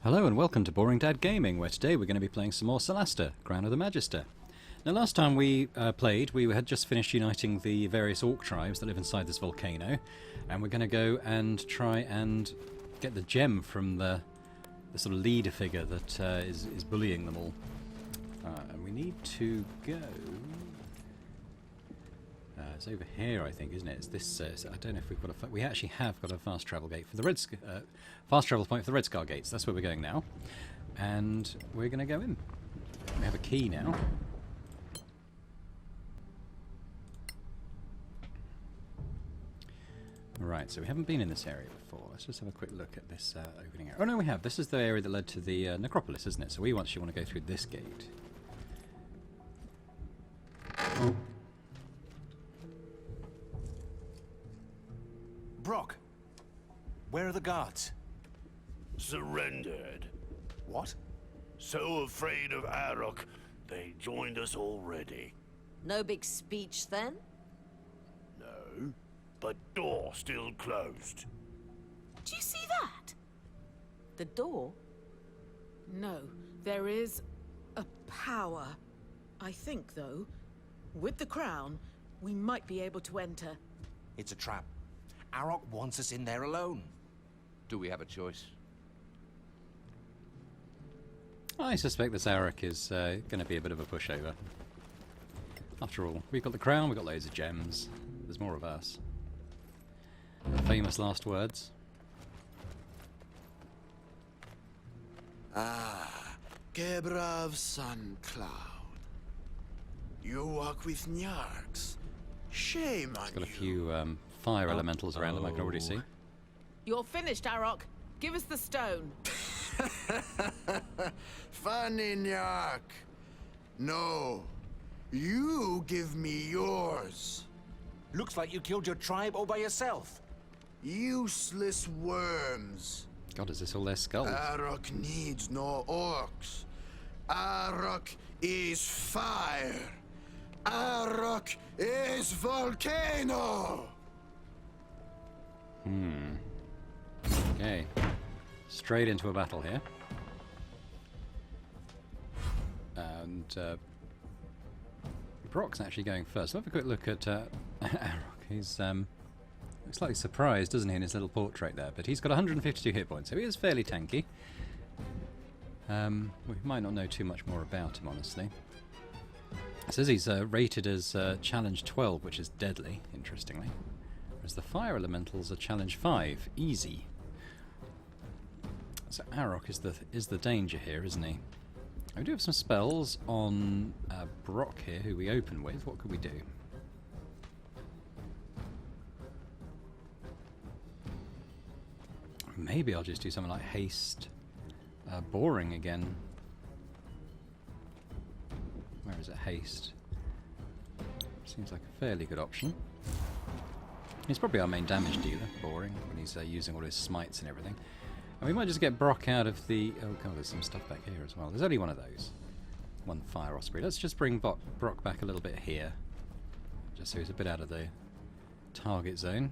Hello and welcome to Boring Dad Gaming, where today we're going to be playing some more Solasta, Crown of the Magister. Now last time we played, we had just finished uniting the various orc tribes that live inside this volcano, and we're going to go and try and get the gem from the sort of leader figure that is bullying them all. And we need to go... it's over here, I think, isn't it? It's this. I don't know if we've got a. We actually have got a fast travel gate for the fast travel point for the Red Scar gates. That's where we're going now, and we're going to go in. We have a key now. Right, so we haven't been in this area before. Let's just have a quick look at this opening area. Oh no, we have. This is the area that led to the necropolis, isn't it? So we actually want to go through this gate. Brock, where are the guards? Surrendered. What? So afraid of Arrok, they joined us already. No big speech then? No, but door still closed. Do you see that? The door? No, there is a power. I think, though, with the crown, we might be able to enter. It's a trap. Arrok wants us in there alone. Do we have a choice? I suspect this Arrok is going to be a bit of a pushover. After all, we've got the crown, we've got loads of gems. There's more of us. Famous last words. Ah, Gebra of Sun Cloud. You walk with Nyarks. Shame on It's got a you. few fire elementals around them, I can already see. You're finished, Arrok. Give us the stone. Funny, Nyark. No, you give me yours. Looks like you killed your tribe all by yourself. Useless worms. God, is this all their skulls? Arrok needs no orcs. Arrok is fire. Arrok is volcano. Okay. Straight into a battle here. And Brock's actually going first. Let's have a quick look at Arrok. He's looks slightly surprised, doesn't he, in his little portrait there? But he's got 152 hit points, so he is fairly tanky. We might not know too much more about him, honestly. It says he's rated as challenge 12, which is deadly, interestingly. Whereas the fire elementals are challenge 5, easy. So Arrok is the danger here, isn't he? We do have some spells on Brock here, who we open with. What could we do? Maybe I'll just do something like haste boring again. Where is it? Haste. Seems like a fairly good option. He's probably our main damage dealer, boring, when he's using all his smites and everything. And we might just get Brock out of the... Oh god, there's some stuff back here as well. There's only one of those. One fire osprey. Let's just bring Brock back a little bit here. Just so he's a bit out of the target zone.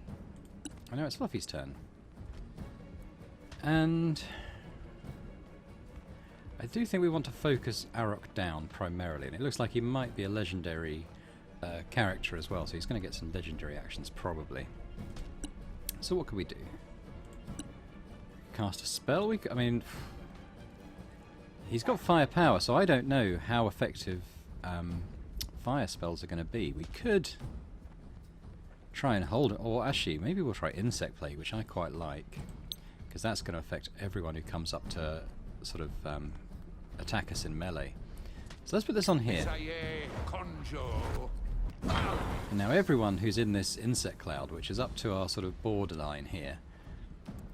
I know it's Fluffy's turn. And... I do think we want to focus Arrok down primarily. And it looks like he might be a legendary character as well. So he's going to get some legendary actions probably. So what could we do? Cast a spell? I mean, he's got firepower, so I don't know how effective fire spells are going to be. We could try and hold it, or actually, maybe we'll try Insect Plague, which I quite like, because that's going to affect everyone who comes up to sort of attack us in melee. So let's put this on here. And now everyone who's in this insect cloud, which is up to our sort of borderline here,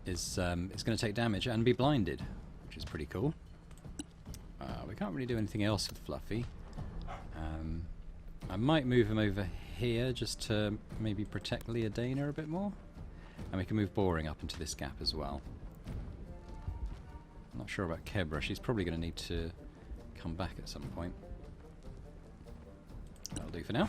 is going to take damage and be blinded, which is pretty cool. We can't really do anything else with Fluffy. I might move him over here just to maybe protect Leodana a bit more. And we can move Boring up into this gap as well. I'm not sure about Kebra. She's probably going to need to come back at some point. That'll do for now.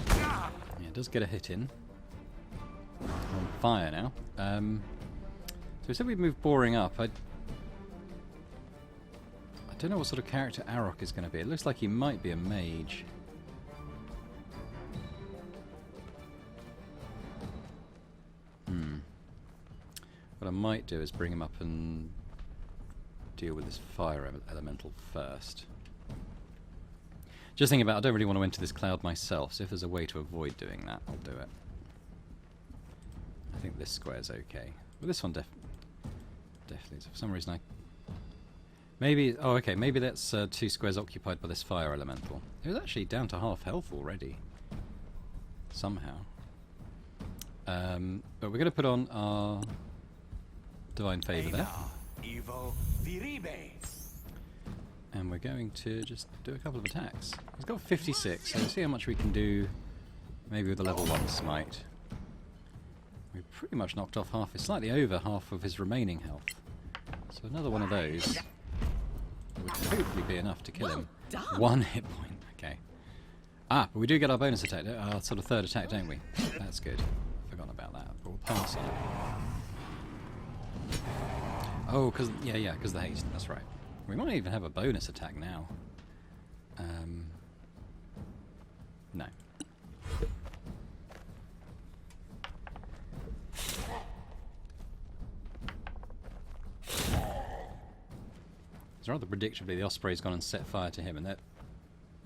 Yeah, it does get a hit in. fire now. So we said we'd move boring up. I don't know what sort of character Arrok is going to be. It looks like he might be a mage. What I might do is bring him up and deal with this fire elemental first. Just thinking about, I don't really want to enter this cloud myself, so if there's a way to avoid doing that, I'll do it. I think this square's okay. But this one definitely, for some reason maybe, oh okay, maybe that's 2 squares occupied by this fire elemental. It was actually down to half health already. Somehow. But we're going to put on our Divine Favour there. And we're going to just do a couple of attacks. He's got 56, so we'll see how much we can do maybe with a level 1 smite. We pretty much knocked off slightly over half of his remaining health. So another one of those would hopefully be enough to kill him. Done. 1 hit point, okay. Ah, but we do get our bonus attack, our sort of third attack, don't we? That's good. Forgotten about that, but we'll pass on. Oh, because because the haste, that's right. We might even have a bonus attack now. No. It's rather predictably the Osprey's gone and set fire to him, and that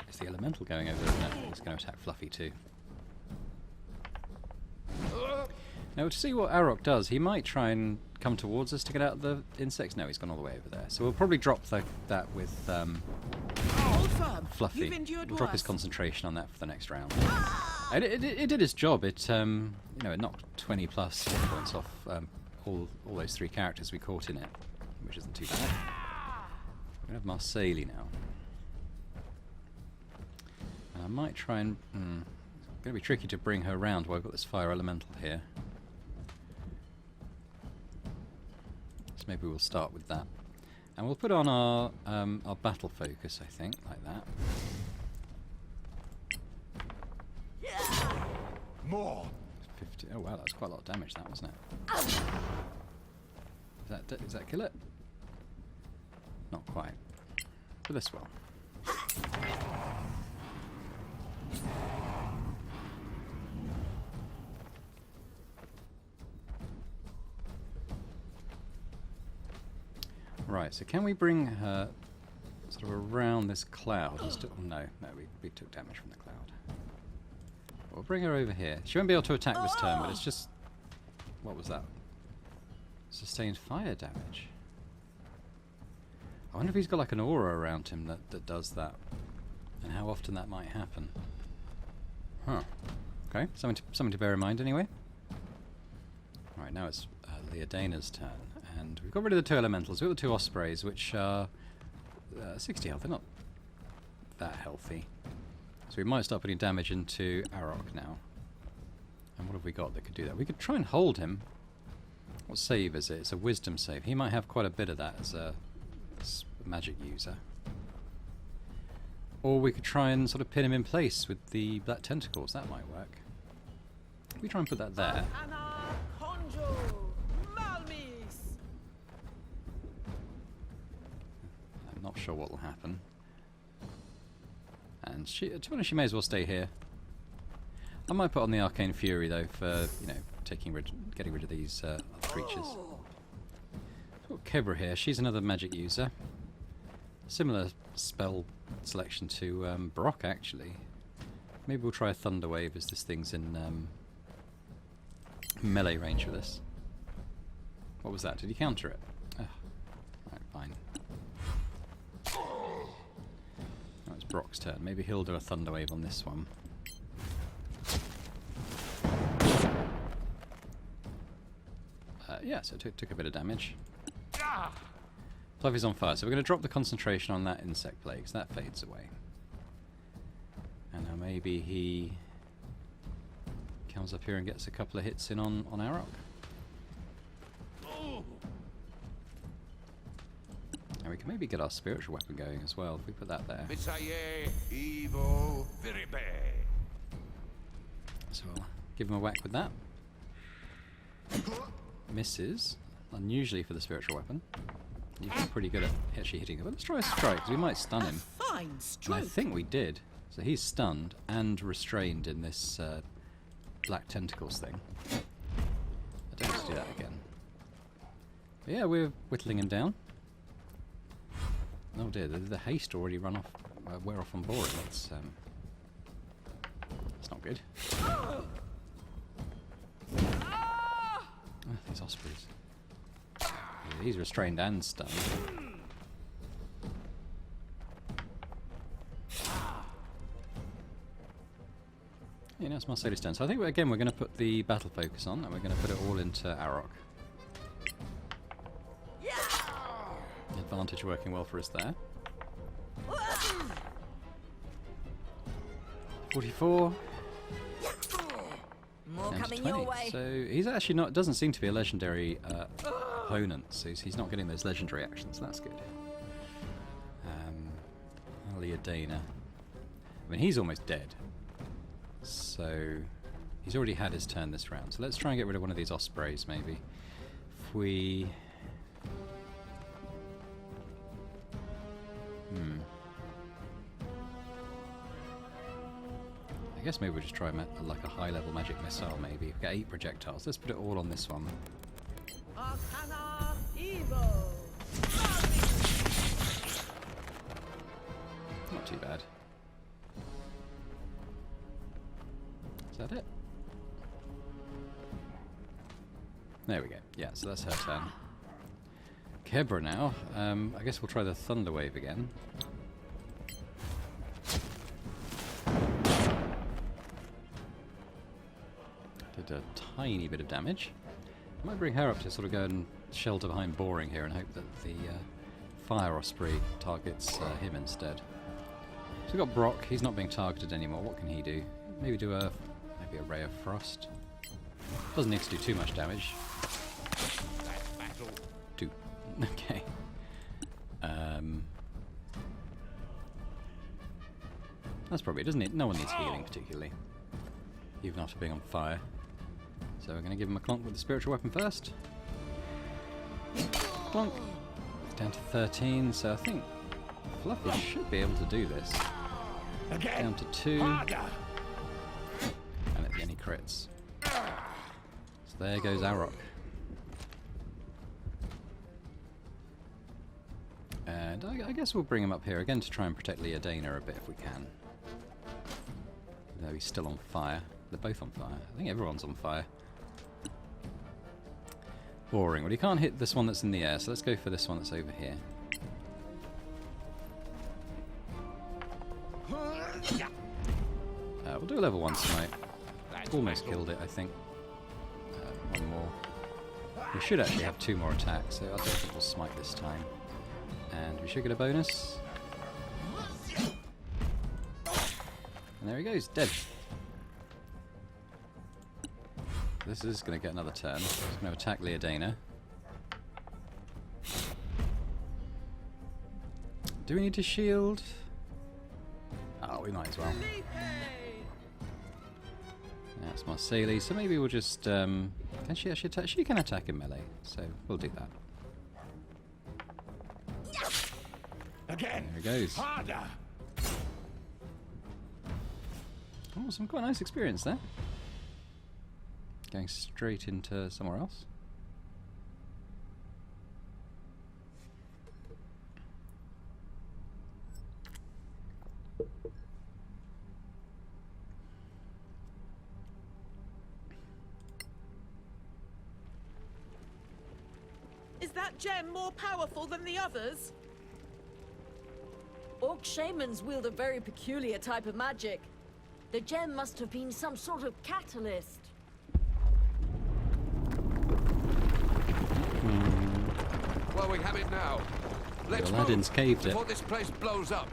is the elemental going over there. It's going to attack Fluffy too. Now to see what Arrok does, he might try and come towards us to get out the insects. No, he's gone all the way over there. So we'll probably drop that with Hold firm. Fluffy. You've endured We'll drop his worse. concentration on that for the next round. And it did its job. It it knocked 20 plus hit points off all those 3 characters we caught in it, which isn't too bad. We're gonna have Marseille now, and I might try and. It's gonna be tricky to bring her round while I've got this fire elemental here. So maybe we'll start with that, and we'll put on our battle focus. I think like that. More. 50. Oh wow, that's quite a lot of damage, that wasn't it? Does that kill it? Not quite. But this will. Right, so can we bring her sort of around this cloud? No, we took damage from the cloud. We'll bring her over here. She won't be able to attack this turn, but it's just... What was that? Sustained fire damage. I wonder if he's got like an aura around him that does that, and how often that might happen. Huh. Okay, something to bear in mind anyway. Right, now it's Leodaina's turn, and we've got rid of the 2 elementals. We've got the 2 ospreys, which are 60 health. They're not that healthy, so we might start putting damage into Arrok now. And what have we got that could do that? We could try and hold him. What save is it? It's a wisdom save. He might have quite a bit of that as a magic user. Or we could try and sort of pin him in place with the black tentacles. That might work. We try and put that there. I'm not sure what will happen. And to be honest, she may as well stay here. I might put on the Arcane Fury though for, getting rid of these other creatures. We've got Kebra here. She's another magic user. Similar spell selection to Brock, actually. Maybe we'll try a Thunder Wave as this thing's in melee range with us. What was that? Did he counter it? Oh. Right, fine. Now it's Brock's turn. Maybe he'll do a Thunder Wave on this one. Yeah, so it took a bit of damage. Fluffy's on fire, so we're going to drop the concentration on that insect plague, so that fades away. And now maybe he comes up here and gets a couple of hits in on Arrok. And we can maybe get our spiritual weapon going as well, if we put that there. So we'll give him a whack with that. Misses, unusually for the spiritual weapon. You're pretty good at actually hitting him. But let's try a strike, because we might stun him. Fine And I stroke. think we did. So he's stunned and restrained in this black tentacles thing. I don't have to do that again. But yeah, we're whittling him down. Oh dear, the haste already run off, wear off on board. That's not good. Oh, these ospreys. Yeah, he's restrained and stunned. Yeah, now it's Marceli's turn. So I think, again, we're going to put the battle focus on, and we're going to put it all into Arrok. The advantage working well for us there. 44. More Down to coming 20. your way. So he's actually not, doesn't seem to be a legendary opponent, so he's not getting those legendary actions, that's good. Dana. I mean, he's almost dead. So he's already had his turn this round. So let's try and get rid of one of these ospreys, maybe. If we... I guess maybe we'll just try like a high-level magic missile, maybe. We've got 8 projectiles. Let's put it all on this one. Arcana evil. Not too bad. Is that it? There we go. Yeah, so that's her turn. Kebra now. I guess we'll try the Thunder Wave again. Did a tiny bit of damage. I might bring her up to sort of go and shelter behind Boring here and hope that the Fire Osprey targets him instead. So we've got Brock. He's not being targeted anymore. What can he do? Maybe do a maybe a Ray of Frost. Doesn't need to do too much damage. 2. Okay. That's probably it. Doesn't need. No one needs healing particularly, even after being on fire. So we're going to give him a clonk with the spiritual weapon first. Clonk. Down to 13. So I think Fluffy should be able to do this. Down to 2. And at the end he crits. So there goes Arrok. And I guess we'll bring him up here again to try and protect Dana a bit if we can. Though he's still on fire. They're both on fire. I think everyone's on fire. Boring. Well, he can't hit this one that's in the air, so let's go for this one that's over here. We'll do a level 1 smite. Almost killed it, I think. One more. We should actually have 2 more attacks, so I don't think we'll smite this time. And we should get a bonus. And there he goes, dead. This is going to get another turn. He's going to attack Dana. Do we need to shield? Oh, we might as well. That's Marceli, so maybe we'll just... can she actually attack? She can attack in melee, so we'll do that. Again. There he goes. Harder. Oh, some quite nice experience there. Going straight into somewhere else. Is that gem more powerful than the others? Orc shamans wield a very peculiar type of magic. The gem must have been some sort of catalyst. Well, we have it now. Let's Aladdin's move caved it. before this place blows up.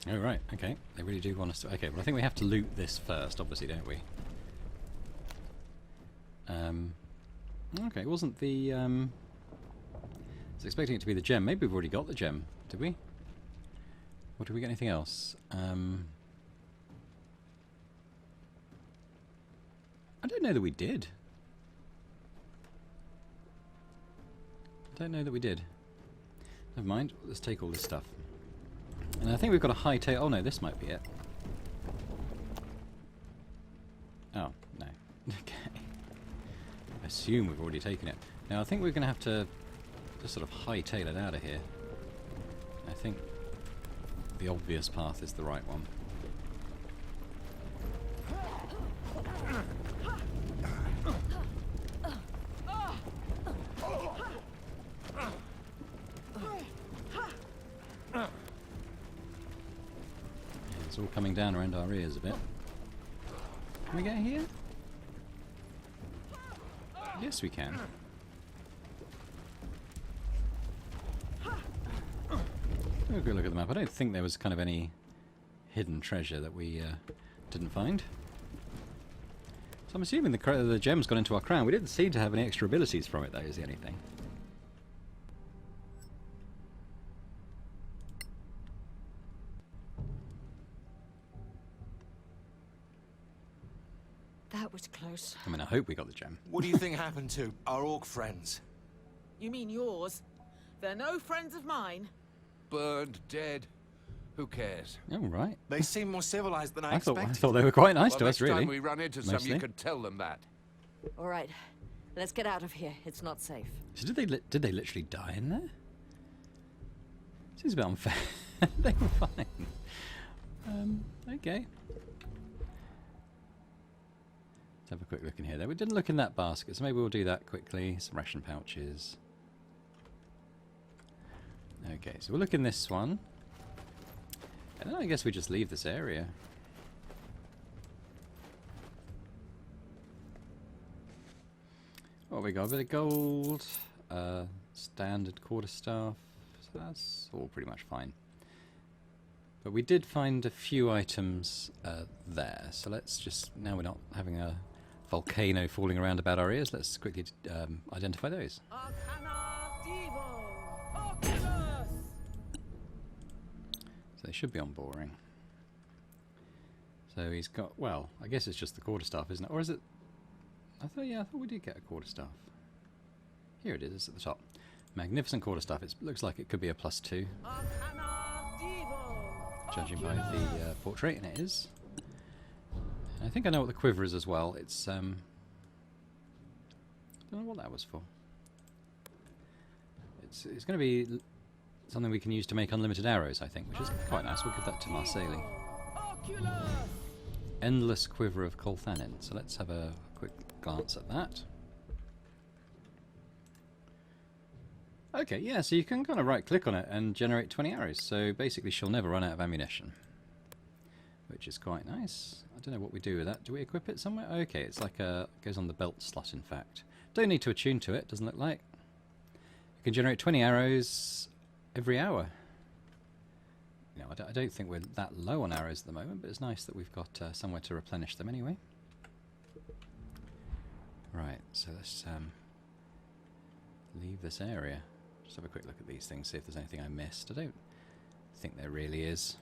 Oh, right, okay. They really do want us to... Okay, well, I think we have to loot this first, obviously, don't we? Okay, it wasn't the... I was expecting it to be the gem. Maybe we've already got the gem. Did we? Or did we get anything else? know that we did. I don't know that we did. Never mind. Let's take all this stuff. And I think we've got a high tail. Oh no, this might be it. Oh, no. Okay. I assume we've already taken it. Now I think we're going to have to just sort of hightail it out of here. I think the obvious path is the right one. It's all coming down around our ears a bit. Can we get here? Yes, we can. Have a good look at the map. I don't think there was kind of any hidden treasure that we didn't find. So I'm assuming the gem's gone into our crown. We didn't seem to have any extra abilities from it, though, is the only thing. That was close. I mean, I hope we got the gem. What do you think happened to our orc friends? You mean yours? They're no friends of mine. Burned, dead. Who cares? Oh, right. They seem more civilized than I I expected. thought they were quite nice Well, to us, next really. time we run into some, Mostly. you could tell them that. All right, let's get out of here. It's not safe. So did they literally die in there? Seems a bit unfair. They were fine. Okay. Let's have a quick look in here. There, we didn't look in that basket, so maybe we'll do that quickly. Some ration pouches. Okay, so we'll look in this one. And then I guess we just leave this area. What have we got? A bit of gold, standard quarterstaff, so that's all pretty much fine. But we did find a few items there, so let's just, now we're not having a volcano falling around about our ears, let's quickly identify those. So they should be on boring. So he's got, well, I guess it's just the quarterstaff, isn't it? Or is it? I thought we did get a quarterstaff. Here it is, it's at the top. Magnificent quarterstaff. It looks like it could be a +2. Judging by the portrait, and it is. I think I know what the quiver is as well. It's, I don't know what that was for. It's going to be something we can use to make unlimited arrows, I think, which is quite nice. We'll give that to Marceli. Endless quiver of colthanin. So let's have a quick glance at that. Okay, yeah, so you can kind of right-click on it and generate 20 arrows. So basically she'll never run out of ammunition, which is quite nice. I don't know what we do with that. Do we equip it somewhere? Okay, it's like a, goes on the belt slot, in fact. Don't need to attune to it, doesn't look like. You can generate 20 arrows every hour. You know, I don't think we're that low on arrows at the moment, but it's nice that we've got somewhere to replenish them anyway. Right, so let's leave this area. Just have a quick look at these things, see if there's anything I missed. I don't think there really is.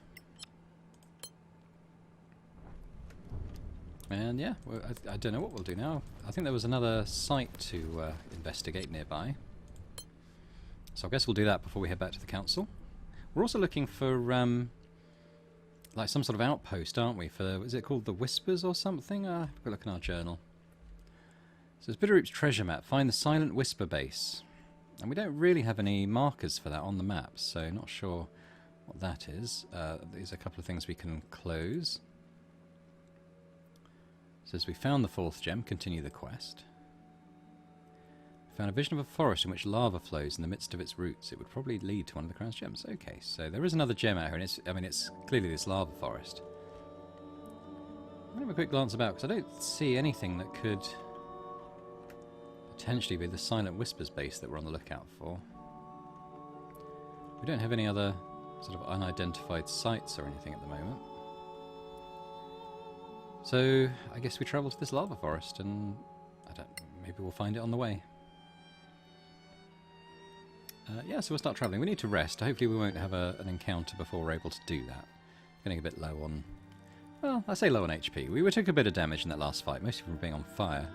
And yeah, well, I don't know what we'll do now. I think there was another site to investigate nearby. So I guess we'll do that before we head back to the council. We're also looking for like some sort of outpost, aren't we? For, is it called the Whispers or something? Have a look in our journal. So it's Bitterroot's treasure map. Find the Silent Whisper base. And we don't really have any markers for that on the map, so not sure what that is. There's a couple of things we can close. It says we found the 4th gem, continue the quest. Found a vision of a forest in which lava flows in the midst of its roots. It would probably lead to one of the crown's gems. Okay, so there is another gem out here, and it's clearly this lava forest. I'm going to have a quick glance about, because I don't see anything that could potentially be the Silent Whispers base that we're on the lookout for. We don't have any other sort of unidentified sites or anything at the moment. So I guess we travel to this lava forest, and maybe we'll find it on the way. Yeah, so we'll start travelling. We need to rest. Hopefully we won't have an encounter before we're able to do that. Getting a bit low on... Well, I say low on HP. We took a bit of damage in that last fight, mostly from being on fire.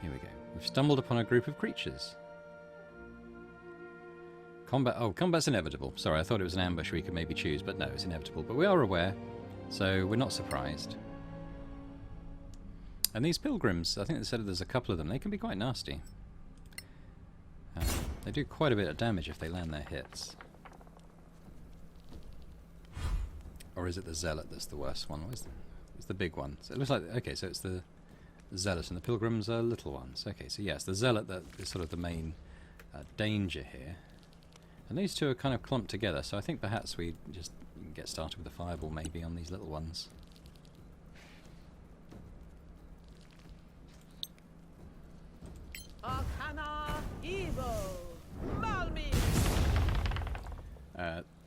Here we go. We've stumbled upon a group of creatures. Combat. Oh, combat's inevitable. Sorry, I thought it was an ambush we could maybe choose, but no, it's inevitable. But we are aware, so we're not surprised. And these pilgrims, I think they said there's a couple of them. They can be quite nasty. They do quite a bit of damage if they land their hits. Or is it the zealot that's the worst one? It's the big one. So it looks like, okay, so it's the zealot and the pilgrims are little ones. Okay, so yes, the zealot that is sort of the main danger here. And these two are kind of clumped together, so I think perhaps we just get started with a fireball maybe on these little ones. Arcana Evo Malmi.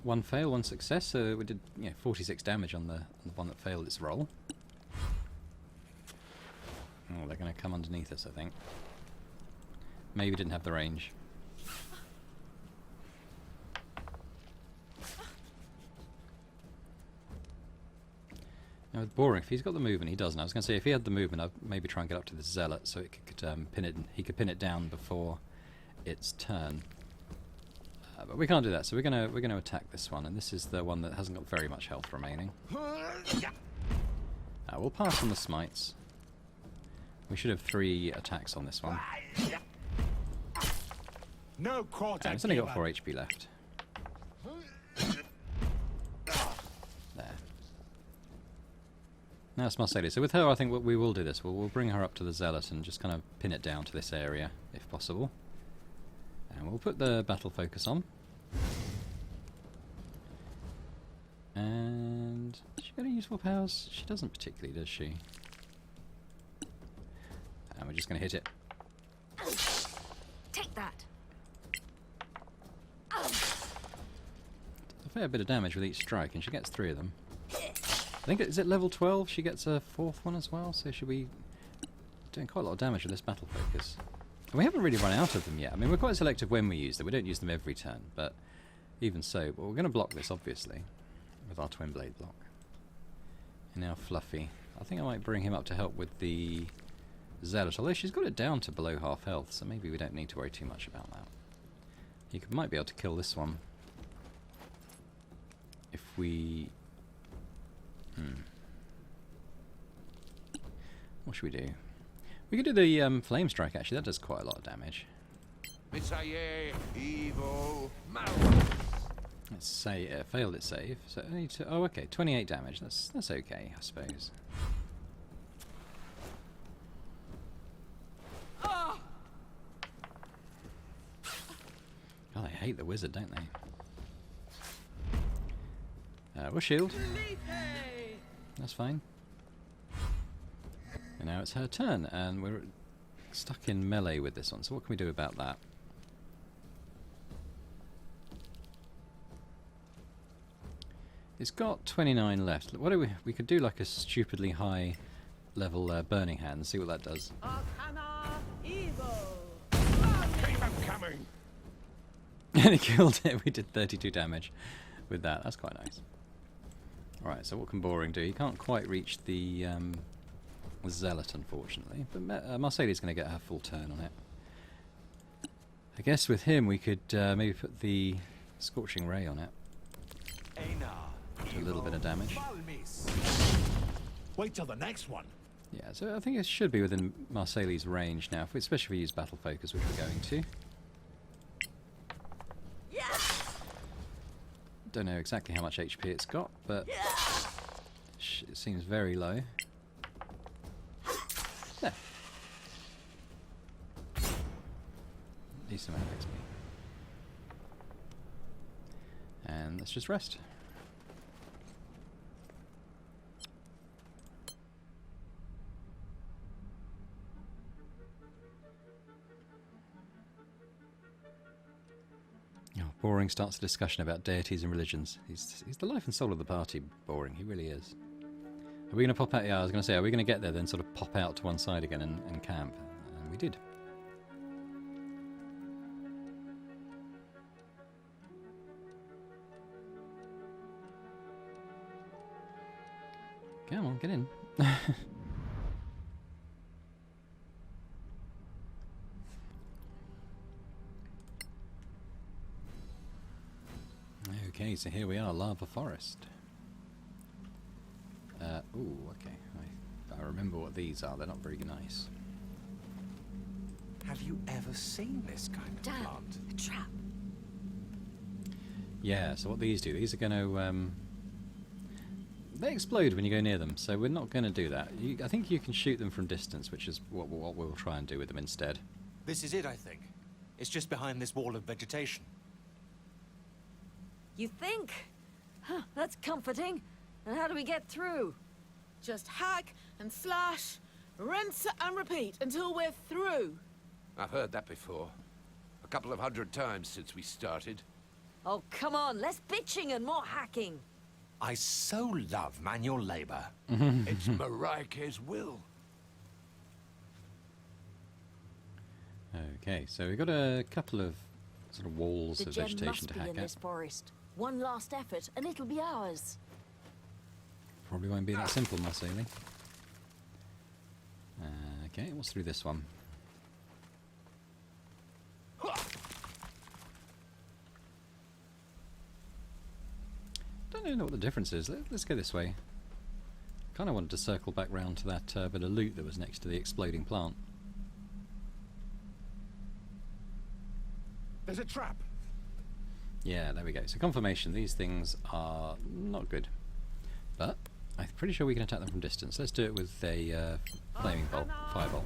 One fail, one success, so we did 46 damage on the one that failed its roll. Oh, they're going to come underneath us, I think. Maybe didn't have the range. Now with Boring, if he's got the movement, he doesn't. I was going to say if he had the movement, I'd maybe try and get up to the zealot so it could pin it. He could pin it down before its turn. But we can't do that, so we're going to attack this one, and this is the one that hasn't got very much health remaining. We'll pass on the smites. We should have 3 attacks on this one. No quarter. It's only got 4 HP left. There. Now it's Marceli. So with her, I think we will do this. We'll bring her up to the zealot and just kind of pin it down to this area, if possible. And we'll put the battle focus on. And has she got any useful powers? She doesn't particularly, does she? And we're just going to hit it. Take that. A fair bit of damage with each strike, and she gets 3 of them. I think is it level 12? She gets a 4th one as well. So should we doing quite a lot of damage with this battle focus? And we haven't really run out of them yet. I mean, we're quite selective when we use them. We don't use them every turn, but even so, we're going to block this obviously with our twin blade block. And now Fluffy. I think I might bring him up to help with the zealot, although she's got it down to below half health, so maybe we don't need to worry too much about that. You might be able to kill this one if we... What should we do? We could do the flame strike, actually. That does quite a lot of damage. Misaye, Evo, Let's say it failed its save. So only oh, okay, 28 damage. That's okay, I suppose. God, they hate the wizard, don't they? We'll shield. That's fine. And now it's her turn, and we're stuck in melee with this one. So what can we do about that? It's got 29 left. What do we could do like a stupidly high level burning hand and see what that does. keep them coming. And it killed it. We did 32 damage with that. That's quite nice. Alright, so what can Boring do? He can't quite reach the zealot, unfortunately. But Marceli's going to get her full turn on it. I guess with him we could maybe put the Scorching Ray on it. Do a little bit of damage. Wait till the next one. Yeah, so I think it should be within Marceli's range now, especially if we use Battle Focus, which we're going to. Don't know exactly how much HP it's got, but it seems very low. There. Decent amount of XP. And let's just rest. Boring starts a discussion about deities and religions. He's the life and soul of the party, Boring. He really is. Are we going to pop out? Yeah, I was going to say, are we going to get there then sort of pop out to one side again and camp? And we did. Come on, get in. Okay, so here we are, lava forest. Ooh, okay. I remember what these are. They're not very nice. Have you ever seen this kind of Damn, plant? a trap. Yeah, so what these do, these are going to... they explode when you go near them, so we're not going to do that. I think you can shoot them from distance, which is what we'll try and do with them instead. This is it, I think. It's just behind this wall of vegetation. You think? Huh, that's comforting. And how do we get through? Just hack and slash, rinse and repeat until we're through. I've heard that before. A couple of 100 times since we started. Oh, come on, less bitching and more hacking. I so love manual labor. It's Marike's will. Okay, so we've got a couple of sort of walls The of gem vegetation must to be hack in at. this forest. One last effort, and it'll be ours. Probably won't be that simple, my sailing. Okay, what's through this one? Don't really know what the difference is. Let's go this way. Kind of wanted to circle back round to that bit of loot that was next to the exploding plant. There's a trap. Yeah, there we go. So confirmation, these things are not good. But I'm pretty sure we can attack them from distance. Let's do it with a flaming bolt, firebolt.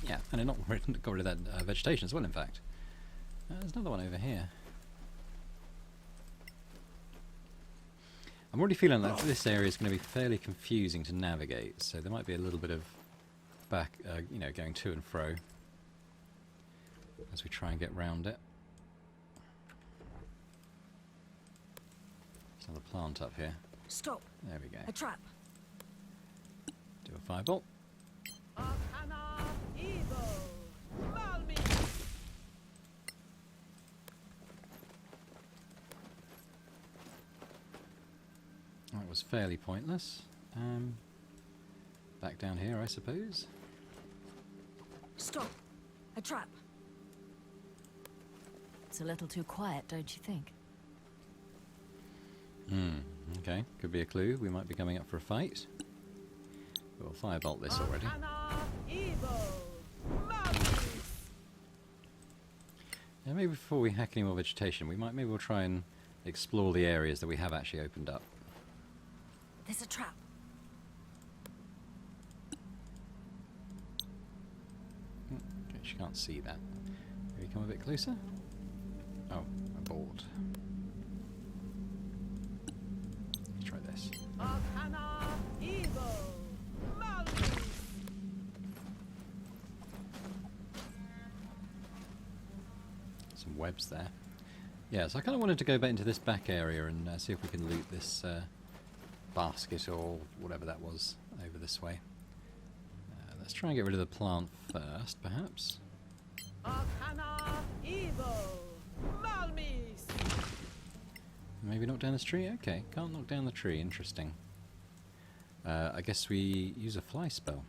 Yeah, and it not got rid of that vegetation as well, in fact. There's another one over here. I'm already feeling that this area is going to be fairly confusing to navigate, so there might be a little bit of back, you know, going to and fro as we try and get round it. There's another plant up here. Stop. There we go. A trap. Do a firebolt. That was fairly pointless. Back down here, I suppose. Stop. A trap. It's a little too quiet, don't you think? Okay, could be a clue. We might be coming up for a fight. We'll firebolt this already. Yeah, maybe before we hack any more vegetation, maybe we'll try and explore the areas that we have actually opened up. There's a trap. Okay, she can't see that. Maybe come a bit closer? Oh, abort. Let's try this. Some webs there. Yeah, so I kind of wanted to go back into this back area and see if we can loot this basket or whatever that was over this way. Let's try and get rid of the plant first, perhaps. Maybe knock down this tree? Okay, can't knock down the tree, interesting. I guess we use a fly spell.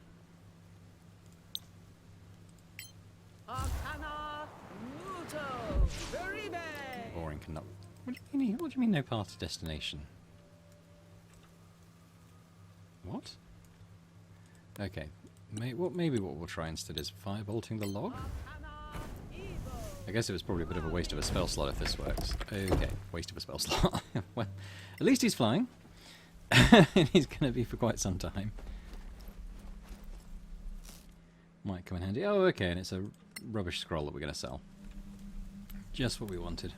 Boring cannot. What do you mean no path to destination? What? Okay, maybe what we'll try instead is firebolting the log? I guess it was probably a bit of a waste of a spell slot if this works. Okay, waste of a spell slot. Well, at least he's flying. And he's going to be for quite some time. Might come in handy. Oh, okay, and it's a rubbish scroll that we're going to sell. Just what we wanted.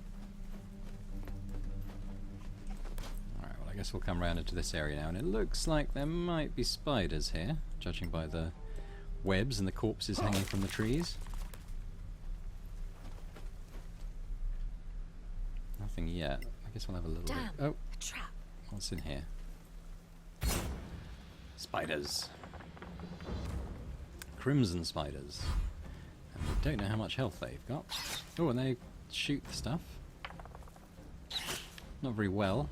Alright, well I guess we'll come round into this area now, and it looks like there might be spiders here, judging by the webs and the corpses hanging from the trees. Nothing yet. I guess we'll have a little Damn, look. Oh, a trap. what's in here? Spiders. Crimson spiders. And we don't know how much health they've got. Oh, and they shoot stuff. Not very well.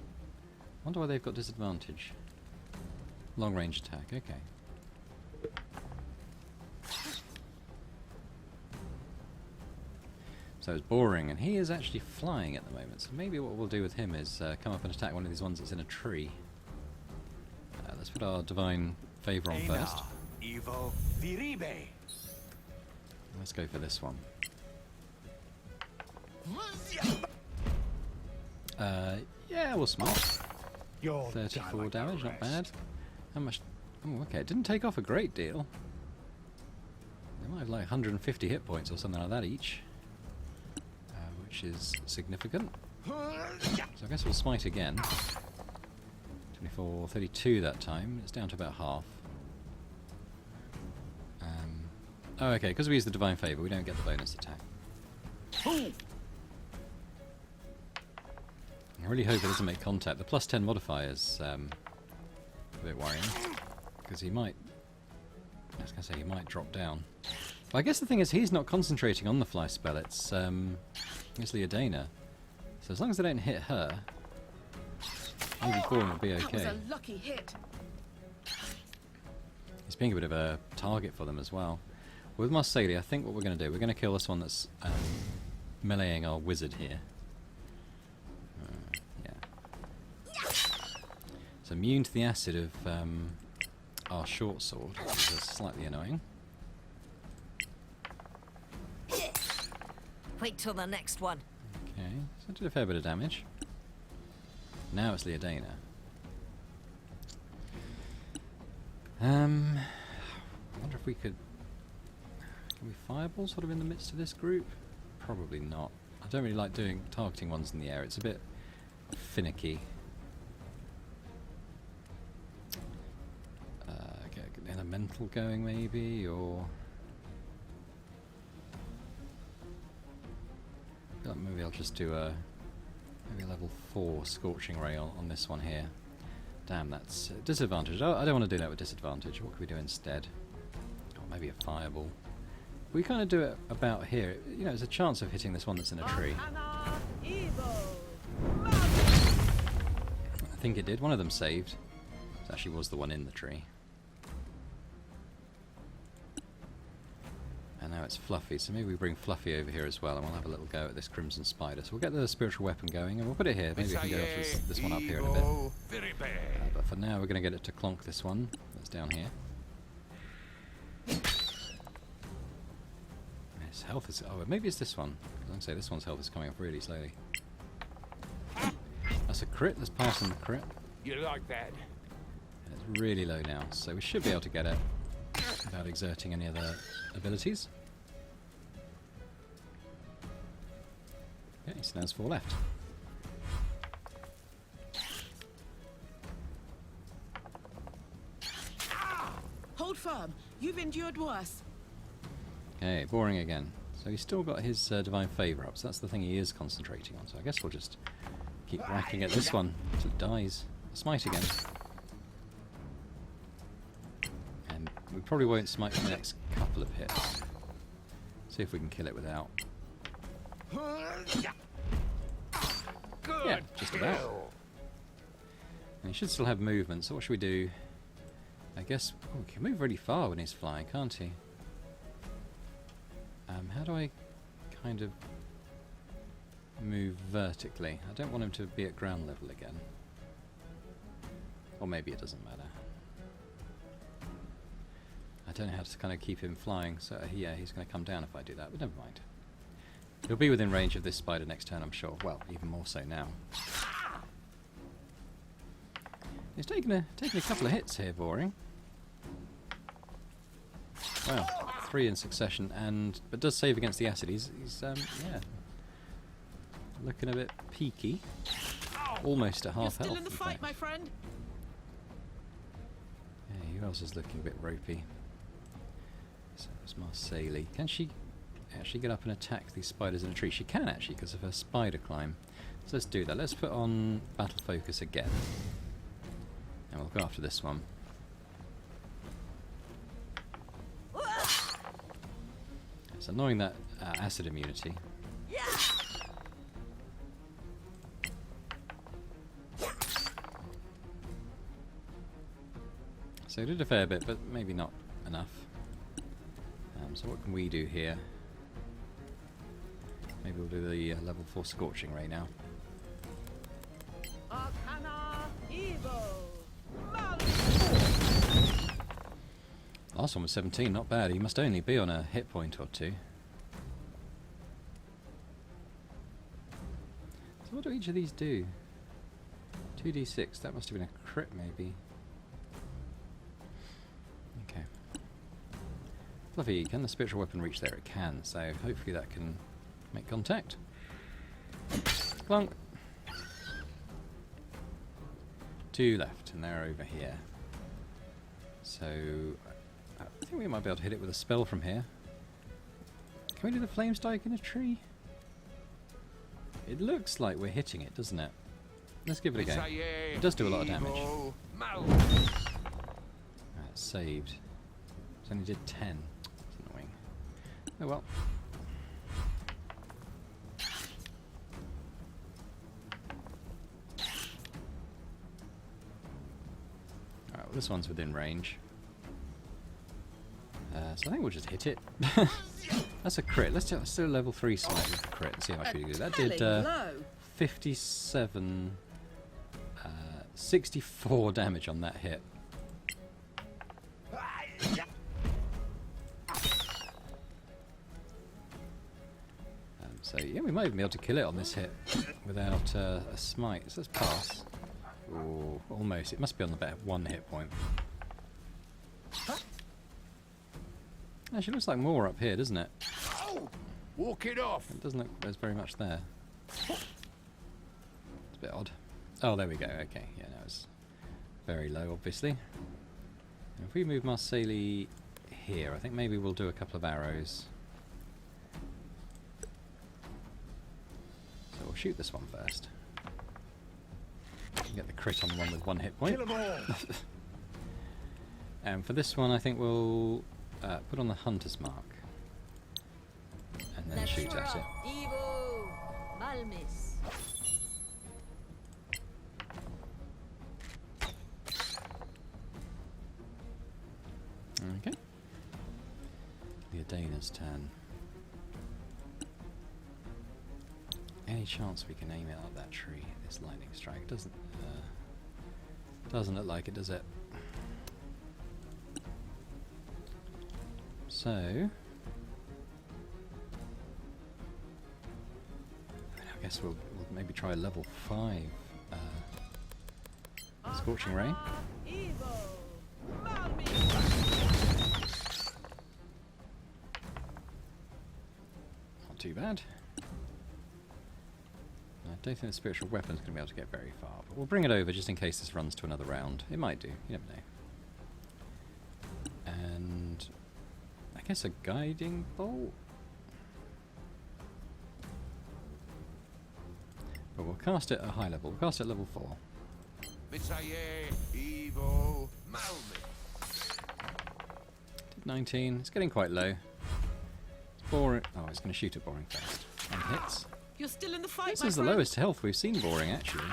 Wonder why they've got disadvantage. Long range attack, okay. So it's boring, and he is actually flying at the moment. So maybe what we'll do with him is come up and attack one of these ones that's in a tree. Let's put our divine favour on first. Evo viribe. Let's go for this one. Yeah, we'll smite. 34 damage, not bad. How much? Oh, okay. It didn't take off a great deal. They might have like 150 hit points or something like that each, which is significant. So I guess we'll smite again. 24, 32 that time. It's down to about half. Oh, okay. Because we use the divine favour, we don't get the bonus attack. I really hope it doesn't make contact. The plus 10 modifier is a bit worrying, because he might, I was going to say, he might drop down. But I guess the thing is, he's not concentrating on the fly spell, it's Leodana. So as long as they don't hit her, maybe Boring will be okay. That was a lucky hit. He's being a bit of a target for them as well. With Marseille, I think what we're going to do, we're going to kill this one that's meleeing our wizard here. It's immune to the acid of our short sword, which is slightly annoying. Wait till the next one. Okay, so it did a fair bit of damage. Now it's Leodana. I wonder if we could... Can we fireball sort of in the midst of this group? Probably not. I don't really like targeting ones in the air. It's a bit finicky. Get an elemental going maybe, or... I feel like maybe I'll just do a level 4 Scorching Ray on this one here. Damn, that's disadvantage. I don't want to do that with disadvantage. What could we do instead? Oh, maybe a fireball. We kind of do it about here. You know, there's a chance of hitting this one that's in a tree. I think it did. One of them saved. It actually was the one in the tree. And now it's Fluffy, so maybe we bring Fluffy over here as well, and we'll have a little go at this Crimson Spider. So we'll get the spiritual weapon going, and we'll put it here. Maybe we can go after this one up here in a bit. But for now, we're going to get it to clonk this one that's down here. His health is... Oh, maybe it's this one. I was going to say, this one's health is coming up really slowly. That's a crit. Let's pass on the crit. You like that? And it's really low now, so we should be able to get it without exerting any other abilities. Okay, so now there's 4 left. Hold firm. You've endured worse. Okay, boring again. So he's still got his divine favour up, so that's the thing he is concentrating on. So I guess we'll just keep whacking at this one until it dies. Smite again. And we probably won't smite for the next couple of hits. See if we can kill it without. Yeah, just about. And he should still have movement, so what should we do? I guess... Oh, he can move really far when he's flying, can't he? How do I kind of move vertically? I don't want him to be at ground level again. Or maybe it doesn't matter. I don't know how to kind of keep him flying, so yeah, he's going to come down if I do that, but never mind. He'll be within range of this spider next turn, I'm sure. Well, even more so now. He's taking a couple of hits here, Boring. Wow, 3 in succession, but does save against the acid. He's yeah, looking a bit peaky. Almost at half You're health. still in the fight, my friend. Yeah, who else is looking a bit ropey? So it's Marseille. Can she actually get up and attack these spiders in a tree? She can actually, because of her spider climb. So let's do that. Let's put on battle focus again, and we'll go after this one. It's annoying that acid immunity. So we did a fair bit, but maybe not enough. So what can we do here? Maybe we'll do the level 4 Scorching Ray now. Last one was 17, not bad. He must only be on a hit point or two. So what do each of these do? 2d6, that must have been a crit maybe. Okay. Fluffy, can the spiritual weapon reach there? It can, so hopefully that can make contact. Clunk! 2 left, and they're over here. So, I think we might be able to hit it with a spell from here. Can we do the flame strike in a tree? It looks like we're hitting it, doesn't it? Let's give it a go. It does do a lot of damage. Right, saved. It only did 10. It's annoying. Oh well. Alright, well this one's within range. So I think we'll just hit it. That's a crit. Let's do a level 3 smite with a crit and see how much we do. That did 57... 64 damage on that hit. So yeah, we might even be able to kill it on this hit without a smite. So let's pass. Ooh, almost. It must be on the better 1 hit point. Actually, looks like more up here, doesn't it? Walk it off. It doesn't look like there's very much there. It's a bit odd. Oh, there we go. Okay, yeah, that was very low, obviously. And if we move Marseille here, I think maybe we'll do a couple of arrows. So we'll shoot this one first. Get the crit on the one with 1 hit point. Kill 'em all. And for this one, I think we'll put on the hunter's mark and then shoot at it. Evo Malmis. Okay. The Adana's turn. Any chance we can aim it at that tree? This lightning strike doesn't look like it, does it? So, I guess we'll maybe try a level 5 Scorching Ray. Not too bad. I don't think the spiritual weapon's going to be able to get very far, but we'll bring it over just in case this runs to another round. It might do, you never know. And I guess a guiding bolt? But we'll cast it at a high level. We'll cast it at level 4. Evo Malmis. 19. It's getting quite low. It's boring. Oh, it's going to shoot at boring first. And hits. You're still in the fight, This my is the friend? lowest health we've seen boring, actually.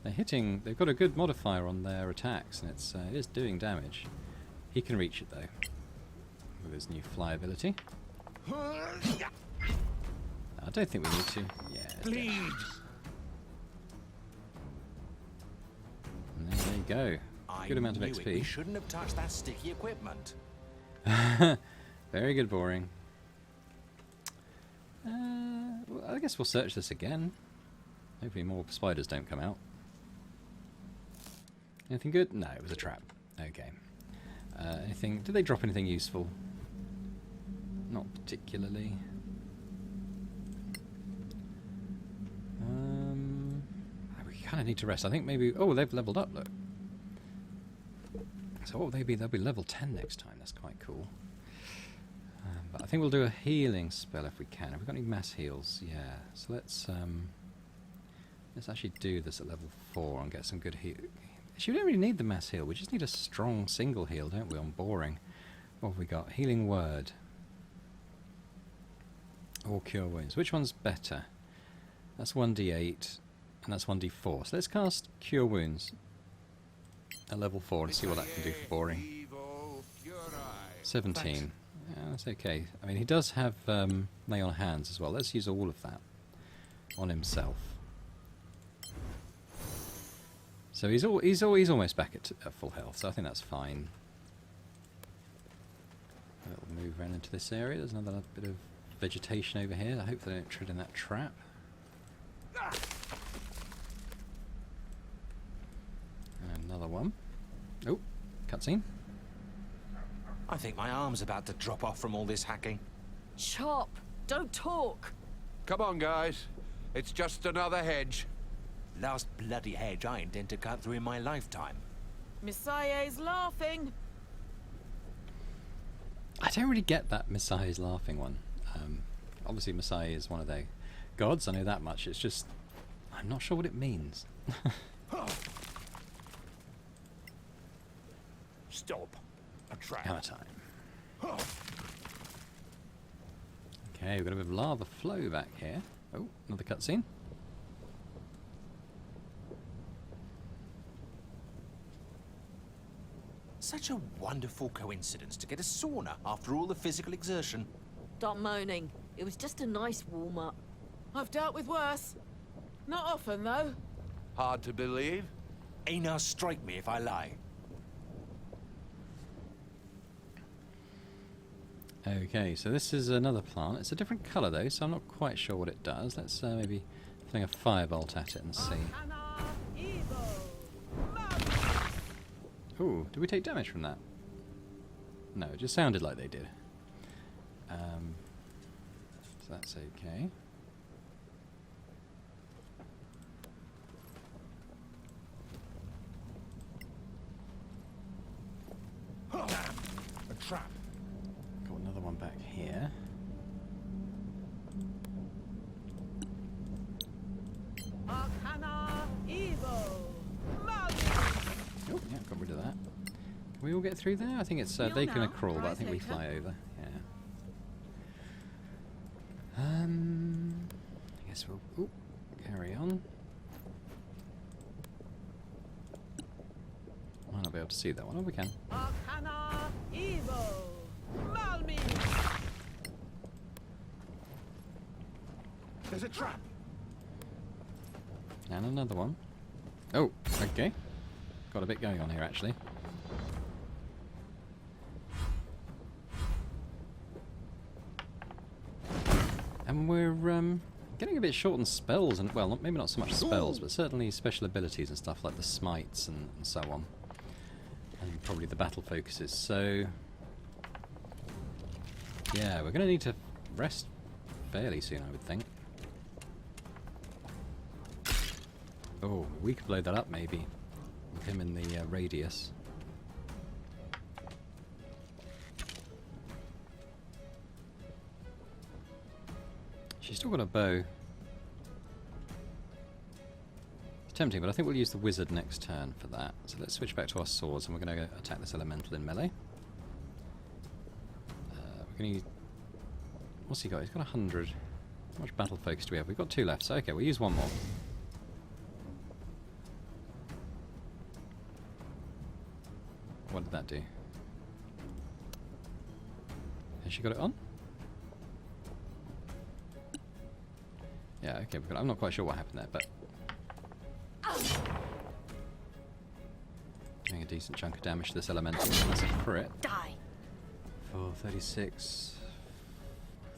They're hitting. They've got a good modifier on their attacks, and it is doing damage. He can reach it though, with his new fly ability. I don't think we need to. Yeah. it's dead. Bleed. And there you go. Good amount of knew it. We XP. shouldn't have touched that sticky equipment. Very good, boring. Well, I guess we'll search this again. Hopefully more spiders don't come out. Anything good? No, it was a trap. Okay. Anything? Did they drop anything useful? Not particularly. We kind of need to rest. I think maybe... Oh, they've leveled up, look. So what will they be? They'll be level 10 next time. That's quite cool. But I think we'll do a healing spell if we can. Have we got any mass heals? Yeah. So let's actually do this at level 4 and get some good heal. Actually, we don't really need the mass heal. We just need a strong single heal, don't we, on boring. What have we got? Healing word. Or cure wounds. Which one's better? That's 1d8 and that's 1d4. So let's cast cure wounds. at level 4 to see what that can do for boring. Evil Fury. 17. Yeah, that's okay. I mean, he does have lay on hands as well. Let's use all of that on himself. So he's almost back at full health, so I think that's fine. A little move around into this area. There's another bit of vegetation over here. I hope they don't tread in that trap. And another one. Oh, cutscene. I think my arm's about to drop off from all this hacking. Chop! Don't talk! Come on, guys. It's just another hedge. Last bloody hedge I intend to cut through in my lifetime. Messiah's laughing. I don't really get that Messiah's laughing one. Obviously Messiah is one of their gods, I know that much. It's just, I'm not sure what it means. Stop. A trap. Hammer time. Okay, we've got a bit of lava flow back here. Oh, another cutscene. Such a wonderful coincidence to get a sauna after all the physical exertion. Stop moaning. It was just a nice warm-up. I've dealt with worse. Not often, though. Hard to believe. Einar, strike me if I lie. Okay, so this is another plant. It's a different colour though, so I'm not quite sure what it does. Let's maybe fling a firebolt at it and see. Ooh, did we take damage from that? No, it just sounded like they did. So that's okay. A trap. Got another one back here. Oh, yeah, got rid of that. Can we all get through there? I think it's they can crawl, but I think we fly over. Yeah. I guess we'll carry on. Might not be able to see that one. Oh, we can. There's a trap. And another one. Oh, okay. Got a bit going on here, actually. And we're getting a bit short on spells, and well, maybe not so much spells, but certainly special abilities and stuff like the smites and so on. And probably the battle focuses. So, yeah, we're going to need to rest fairly soon, I would think. Oh, we could blow that up maybe, with him in the radius. She's still got a bow. It's tempting, but I think we'll use the wizard next turn for that. So let's switch back to our swords, and we're going to attack this elemental in melee. We're going to use... What's he got? He's got 100. How much battle focus do we have? We've got 2 left, so okay, we'll use one more. What did that do? Has she got it on? Yeah, okay, I'm not quite sure what happened there, but... doing a decent chunk of damage to this elemental. That's a crit. Die! For 36...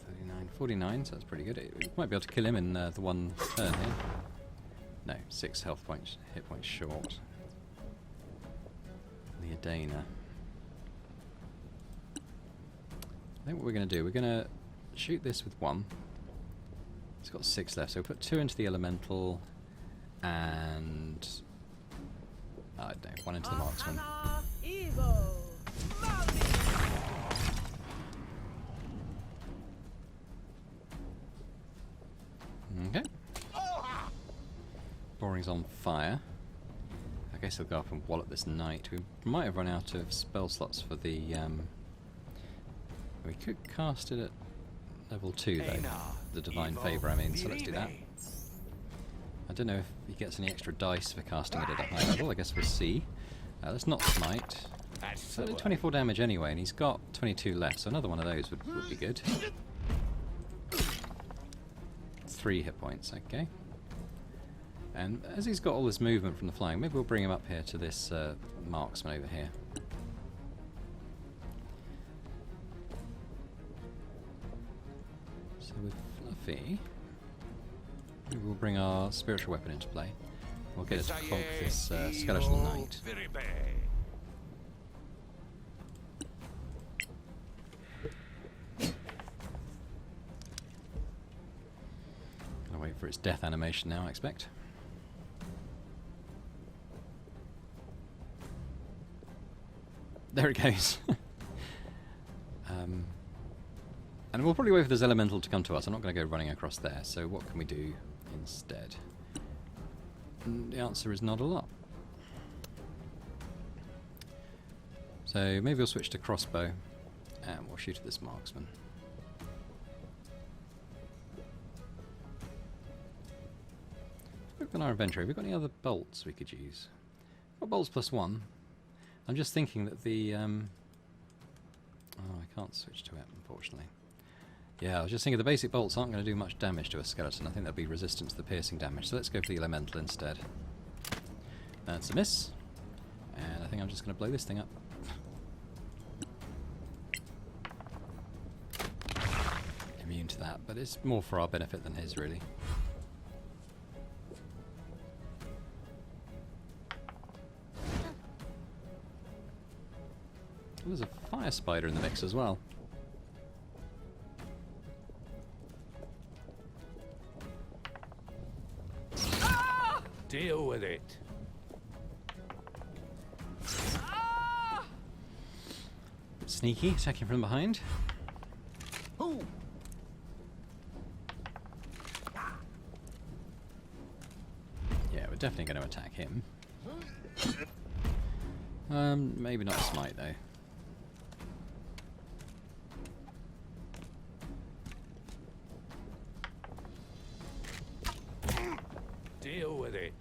39... 49, so that's pretty good. We might be able to kill him in the one turn here. No, 6 health points, hit points short. Dana. I think what we're going to do, we're going to shoot this with 1. It's got 6 left, so we'll put 2 into the elemental and I don't know, 1 into the marksman. Okay. Boring's on fire. I guess he'll go up and wallop this knight. We might have run out of spell slots for the... we could cast it at level 2 though. The Divine Favour, I mean, so let's do that. I don't know if he gets any extra dice for casting it at a high level, I guess we'll see. Let's not smite. That's So the I did way. 24 damage anyway, and he's got 22 left, so another one of those would be good. 3 hit points, okay. And as he's got all this movement from the flying, maybe we'll bring him up here to this marksman over here. So with Fluffy, maybe we'll bring our spiritual weapon into play. We'll get it to conk this skeletal knight. Very bad. Gonna wait for its death animation now, I expect. There it goes. And we'll probably wait for this elemental to come to us. I'm not going to go running across there, so what can we do instead? And the answer is not a lot. So maybe we'll switch to crossbow, and we'll shoot at this marksman. Look on our inventory. Have we got any other bolts we could use? Got bolts +1. I'm just thinking that the oh, I can't switch to it, unfortunately. Yeah, I was just thinking the basic bolts aren't going to do much damage to a skeleton. I think they'll be resistant to the piercing damage. So let's go for the elemental instead. That's a miss. And I think I'm just going to blow this thing up. Immune to that, but it's more for our benefit than his, really. There's a fire spider in the mix as well. Deal with it. Bit sneaky, attacking from behind. Ooh. Yeah, we're definitely going to attack him. Maybe not a smite though. Deal with it.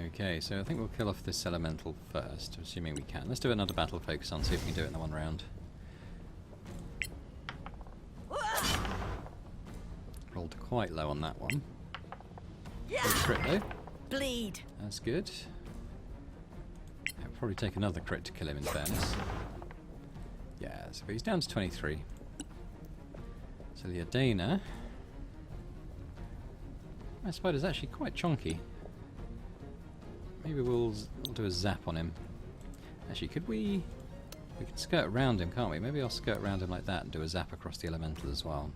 Okay, so I think we'll kill off this elemental first, assuming we can. Let's do another battle focus on, see if we can do it in the one round. Rolled quite low on that one. Good crit though. Bleed. That's good. It'll probably take another crit to kill him in fairness. Yeah, so he's down to 23. So the Adana. My spider's actually quite chonky. Maybe we'll do a zap on him. Actually, could we... We can skirt around him, can't we? Maybe I'll skirt around him like that and do a zap across the elemental as well.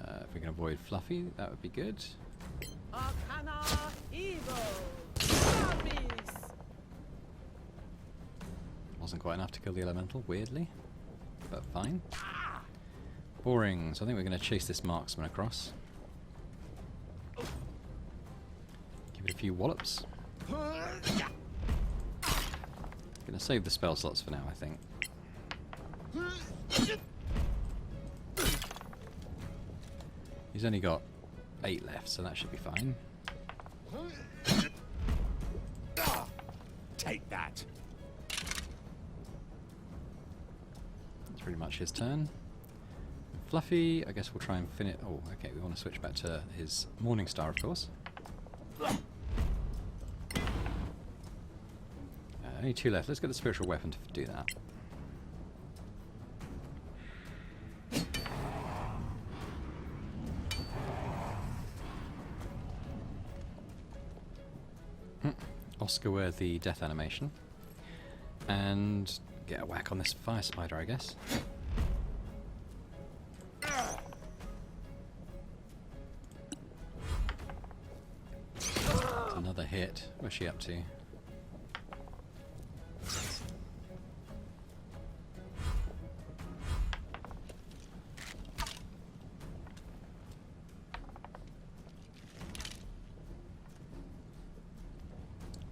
If we can avoid Fluffy, that would be good. Arcana Evo! Wasn't quite enough to kill the elemental, weirdly. But fine. Boring, so I think we're going to chase this marksman across. Give it a few wallops. Going to save the spell slots for now, I think. He's only got 8 left, so that should be fine. Take that. That's pretty much his turn. Fluffy, I guess we'll try and finish. Oh, okay, we want to switch back to his Morning Star, of course. Only 2 left. Let's get the spiritual weapon to do that. Oscar-worthy death animation. And get a whack on this fire spider, I guess. That's another hit. Where's she up to?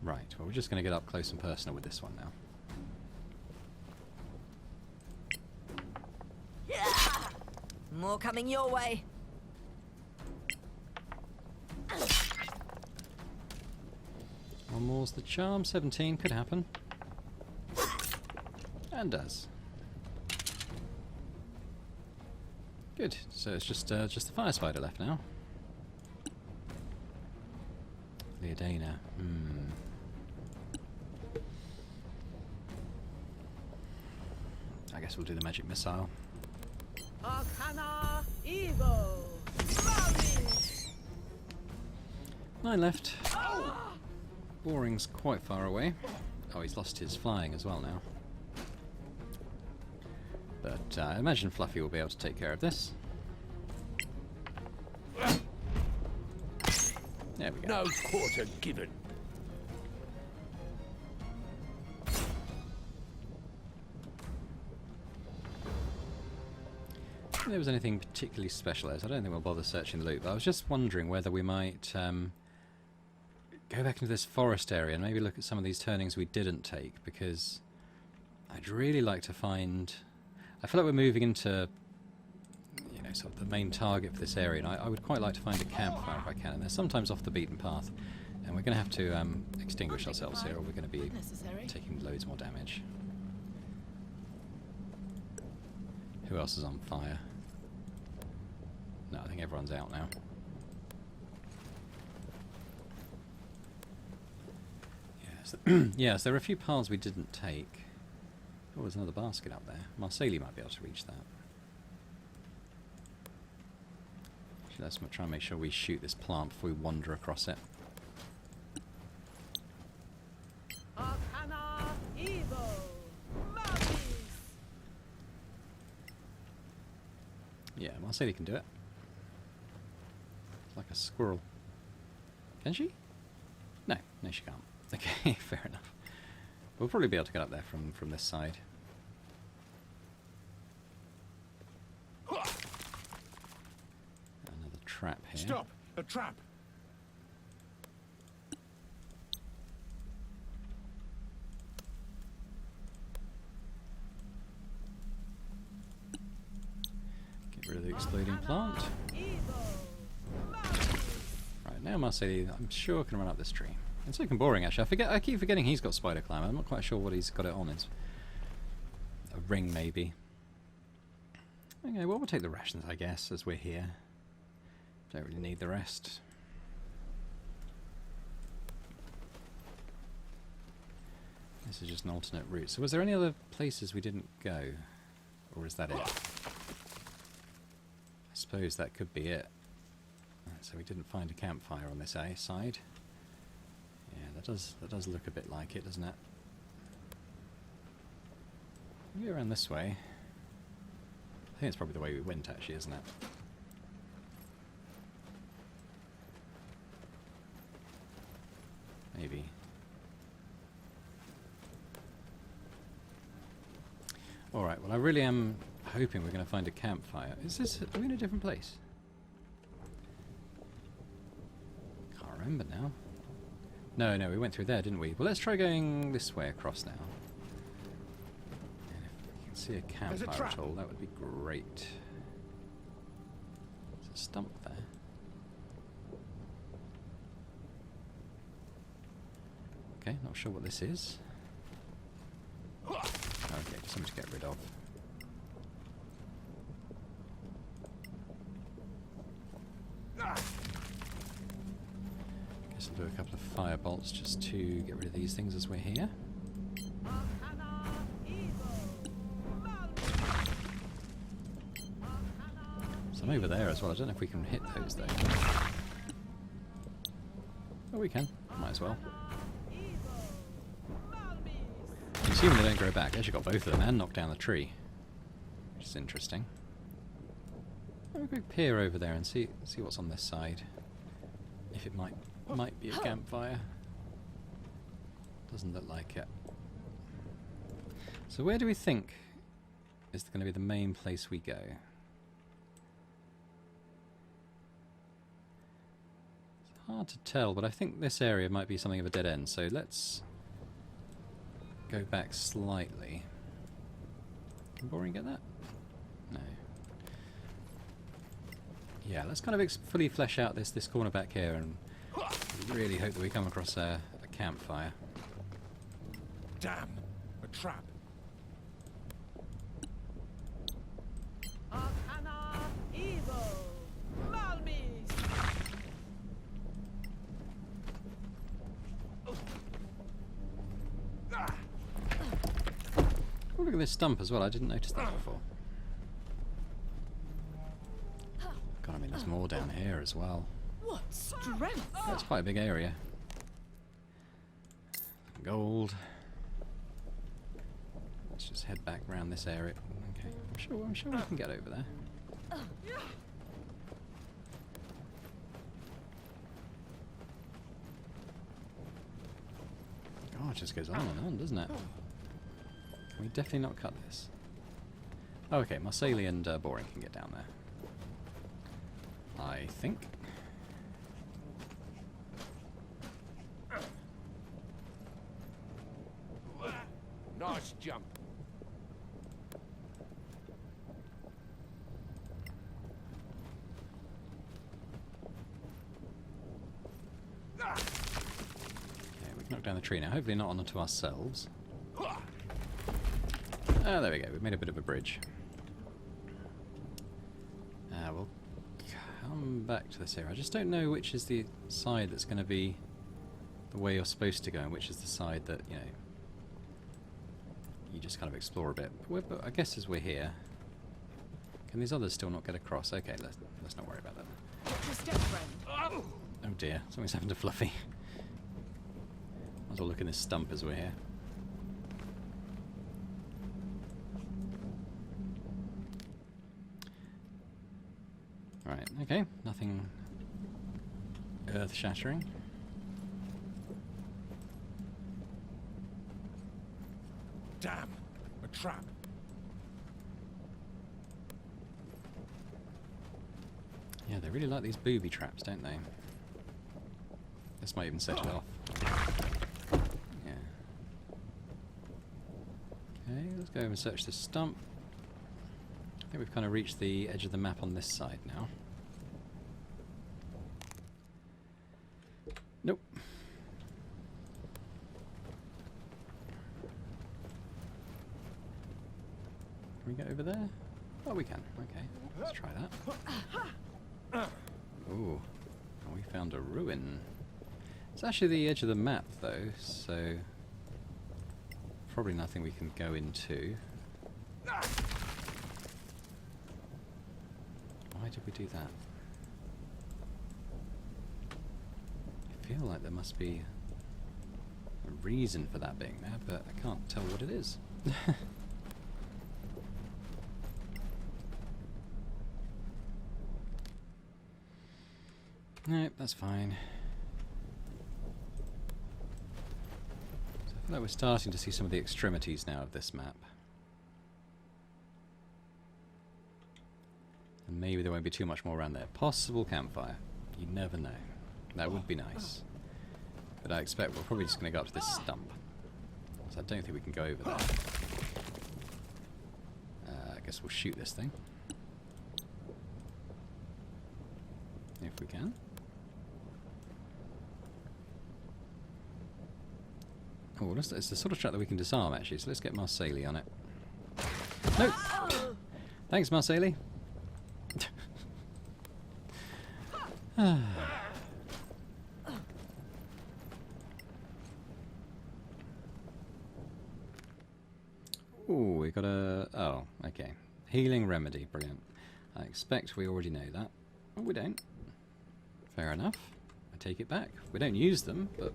Right, well we're just going to get up close and personal with this one now. More coming your way. One more's the charm. 17 could happen. And does. Good. So it's just the fire spider left now. Leodana. I guess we'll do the magic missile. Arcana Evo. Mummies. 9 left. Boring's quite far away. Oh, he's lost his flying as well now. But I imagine Fluffy will be able to take care of this. There we go. No quarter given. If there was anything particularly specialised, I don't think we'll bother searching the loot, but I was just wondering whether we might go back into this forest area and maybe look at some of these turnings we didn't take, because I'd really like to find... I feel like we're moving into, you know, sort of the main target for this area, and I would quite like to find a campfire if I can, and they're sometimes off the beaten path, and we're going to have to extinguish ourselves here, or we're going to be taking loads more damage. Who else is on fire? No, I think everyone's out now. Yes, yes, there are a few paths we didn't take. Oh, there's another basket up there. Marceli might be able to reach that. Actually, let's try and make sure we shoot this plant before we wander across it. Arcana Evo. Mummies. Yeah, Marceli can do it. It's like a squirrel. Can she? No, no she can't. Okay, fair enough. We'll probably be able to get up there from this side. Another trap here. Stop! A trap! Get rid of the exploding plant. Right, now Marceli, I'm sure, can run up this tree. It's looking boring, actually. I keep forgetting he's got spider climber. I'm not quite sure what he's got it on. It's a ring, maybe. Okay, well, we'll take the rations, I guess, as we're here. Don't really need the rest. This is just an alternate route. So was there any other places we didn't go? Or is that it? I suppose that could be it. So we didn't find a campfire on this side. Yeah, that does look a bit like it, doesn't it? We'll go around this way. I think it's probably the way we went, actually, isn't it? Maybe. Alright, well I really am hoping we're going to find a campfire. Are we in a different place? Can't remember now. No, we went through there, didn't we? Well, let's try going this way across now. And if we can see a campfire at all, that would be great. There's a stump there. Okay, not sure what this is. Okay, just something to get rid of. Guess I'll do a couple of fire bolts just to get rid of these things as we're here. Some over there as well. I don't know if we can hit those though. Oh, we can. Might as well. I'm assuming they don't grow back. I actually got both of them and knocked down the tree, which is interesting. I'll go peer over there and see what's on this side. If it might be a campfire. Doesn't look like it. So where do we think is going to be the main place we go? It's hard to tell, but I think this area might be something of a dead end. So let's go back slightly. Can Boring get that? No. Yeah, let's kind of fully flesh out this corner back here, and really hope that we come across a campfire. Damn! A trap. Arcana evil. Malmis. Oh, look at this stump as well. I didn't notice that before. God, I mean, there's more down here as well. What strength! That's quite a big area. Gold. Let's just head back around this area. Okay, I'm sure we can get over there. God, it just goes on and on, doesn't it? Can we definitely not cut this? Oh, okay, Marsali and Boring can get down there. I think. Nice jump. Okay, we can knock down the tree now. Hopefully not onto ourselves. Ah, there we go. We've made a bit of a bridge. We'll come back to this area. I just don't know which is the side that's going to be the way you're supposed to go, and which is the side that, you know, you just kind of explore a bit. But I guess as we're here, can these others still not get across? Okay, let's not worry about that. Watch your step, friend. Oh dear, something's happened to Fluffy. Might as well look in this stump as we're here. Right, okay, nothing earth-shattering. Damn! A trap. Yeah, they really like these booby traps, don't they? This might even set it off. Yeah. Okay, let's go over and search this stump. I think we've kind of reached the edge of the map on this side now. Nope. Can we get over there? Oh, we can. Okay, let's try that. Ooh, and we found a ruin. It's actually the edge of the map, though, so probably nothing we can go into. Why did we do that? I feel like there must be a reason for that being there, but I can't tell what it is. Nope, that's fine. So I feel like we're starting to see some of the extremities now of this map. And maybe there won't be too much more around there. Possible campfire. You never know. That would be nice. But I expect we're probably just going to go up to this stump. So I don't think we can go over there. I guess we'll shoot this thing. If we can. Oh, it's the sort of trap that we can disarm, actually, so let's get Marsali on it. Nope! Thanks, Marsali. Ooh, we got a... Oh, okay. Healing remedy, brilliant. I expect we already know that. Oh, we don't. Fair enough. I take it back. We don't use them, but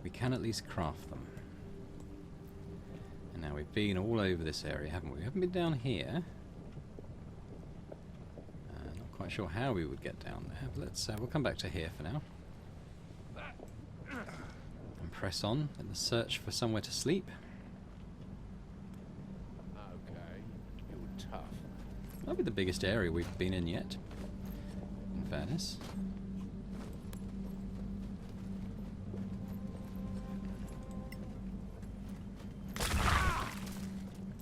we can at least craft them. And now we've been all over this area, haven't we? We haven't been down here. Not quite sure how we would get down there, but let's we'll come back to here for now. And press on in the search for somewhere to sleep. Okay, you're tough. Might be the biggest area we've been in yet, in fairness.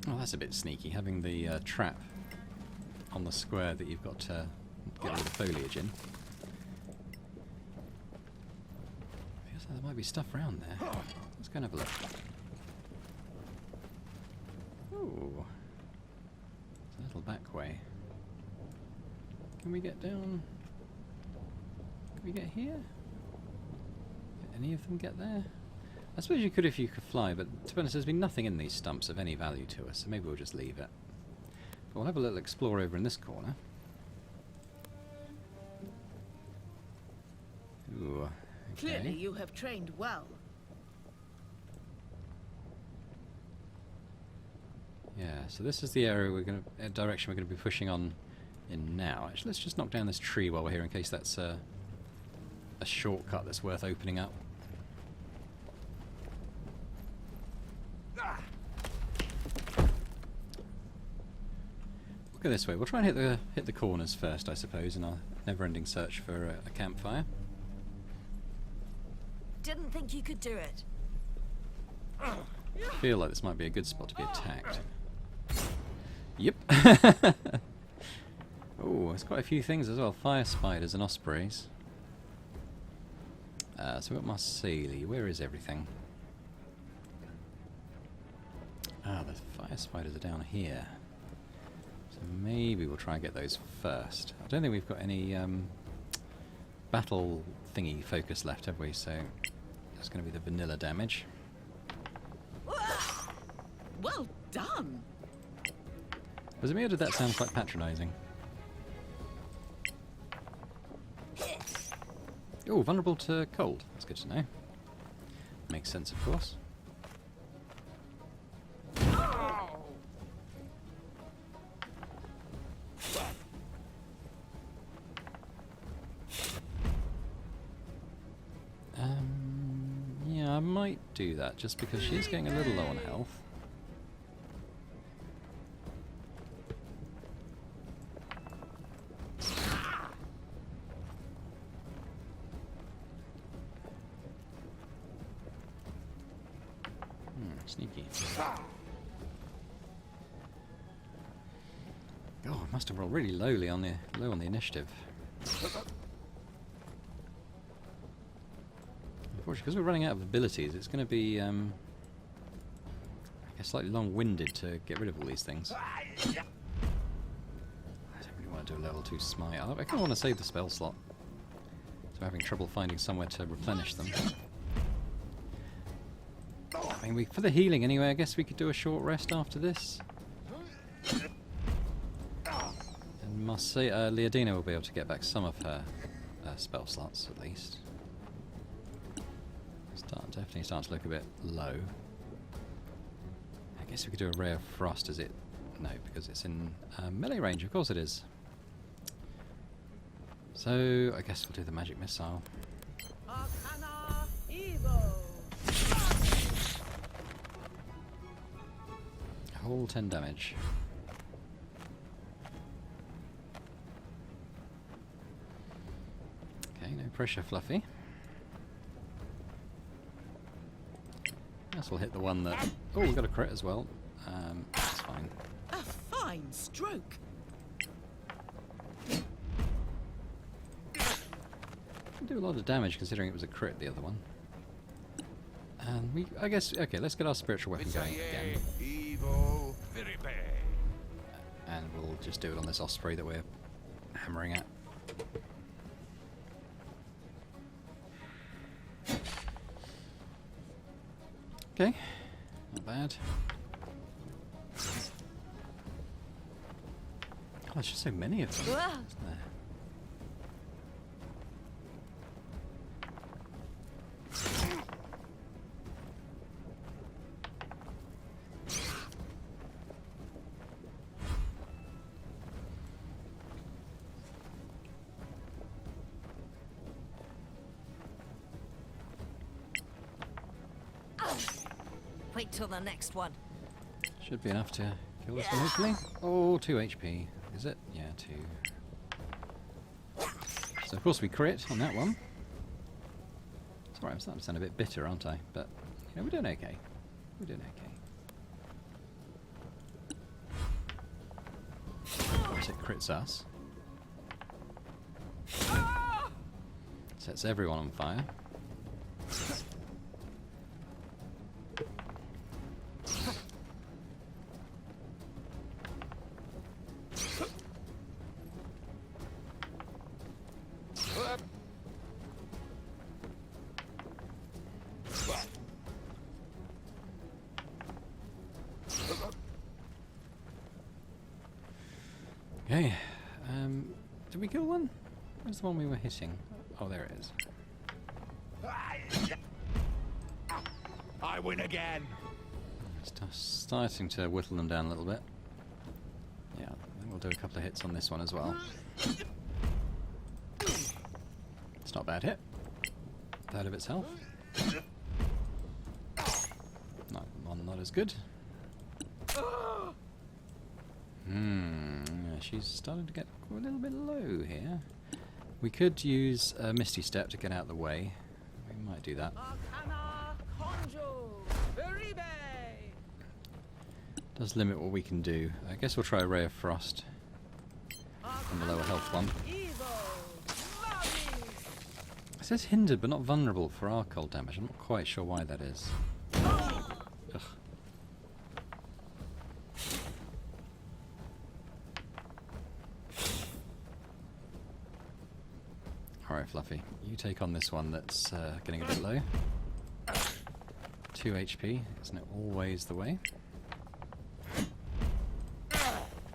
Oh, that's a bit sneaky, having the trap on the square that you've got to Get rid of the foliage in. Feels like there might be stuff around there. Let's go and have a look. Ooh. It's a little back way. Can we get down? Can we get here? Can any of them get there? I suppose you could if you could fly, but to be honest, there's been nothing in these stumps of any value to us, so maybe we'll just leave it. But we'll have a little explore over in this corner. Ooh, okay. Clearly you have trained well. Yeah, so this is the area direction we're going to be pushing on in now. Actually, let's just knock down this tree while we're here in case that's a shortcut that's worth opening up. We'll go this way. We'll try and hit the corners first, I suppose, in our never-ending search for a campfire. Didn't think you could do it. I feel like this might be a good spot to be attacked. Yep. Oh, there's quite a few things as well. Fire spiders and ospreys. So we've got Marseille. Where is everything? Ah, the fire spiders are down here. So maybe we'll try and get those first. I don't think we've got any battle thingy focus left, have we? So that's going to be the vanilla damage. Well done. Was it me or did that sound quite patronising? Oh, vulnerable to cold. That's good to know. Makes sense, of course. Yeah, I might do that just because she is getting a little low on health. Sneaky. Oh, I must have rolled really low on the initiative. Unfortunately, because we're running out of abilities, it's going to be I guess slightly long-winded to get rid of all these things. I don't really want to do a level 2 smite. I kind of want to save the spell slot, so I'm having trouble finding somewhere to replenish them. I mean, for the healing anyway, I guess we could do a short rest after this. And Leodina will be able to get back some of her spell slots, at least. Definitely starting to look a bit low. I guess we could do a Ray of Frost, is it? No, because it's in melee range, of course it is. So, I guess we'll do the magic missile. Arcana Evo. Whole 10 damage. Okay, no pressure, Fluffy. Guess we'll hit the one that... Oh, we've got a crit as well. That's fine. A fine stroke. Do a lot of damage considering it was a crit, the other one. And we... I guess... Okay, let's get our spiritual weapon going again. And we'll just do it on this osprey that we're hammering at. Okay, not bad. Oh, there's just so many of them, isn't there? Wait till the next one. Should be enough to kill this one, hopefully. Oh, 2 HP. Is it? Yeah, 2. So, of course, we crit on that one. Sorry, I'm starting to sound a bit bitter, aren't I? But, you know, we're doing okay. We're doing okay. Of course, it crits us. Sets everyone on fire. Okay, did we kill one? Where's the one we were hitting? Oh, there it is. I win again. Starting to whittle them down a little bit. Yeah, I think we'll do a couple of hits on this one as well. It's not a bad hit. Third of its health. Not as good. Yeah, she's starting to get a little bit low here. We could use a Misty Step to get out of the way. We might do that. Does limit what we can do. I guess we'll try a Ray of Frost on the lower health one. It says hindered but not vulnerable for our cold damage. I'm not quite sure why that is. Ugh. Alright, Fluffy. You take on this one that's getting a bit low. 2 HP. Isn't it always the way?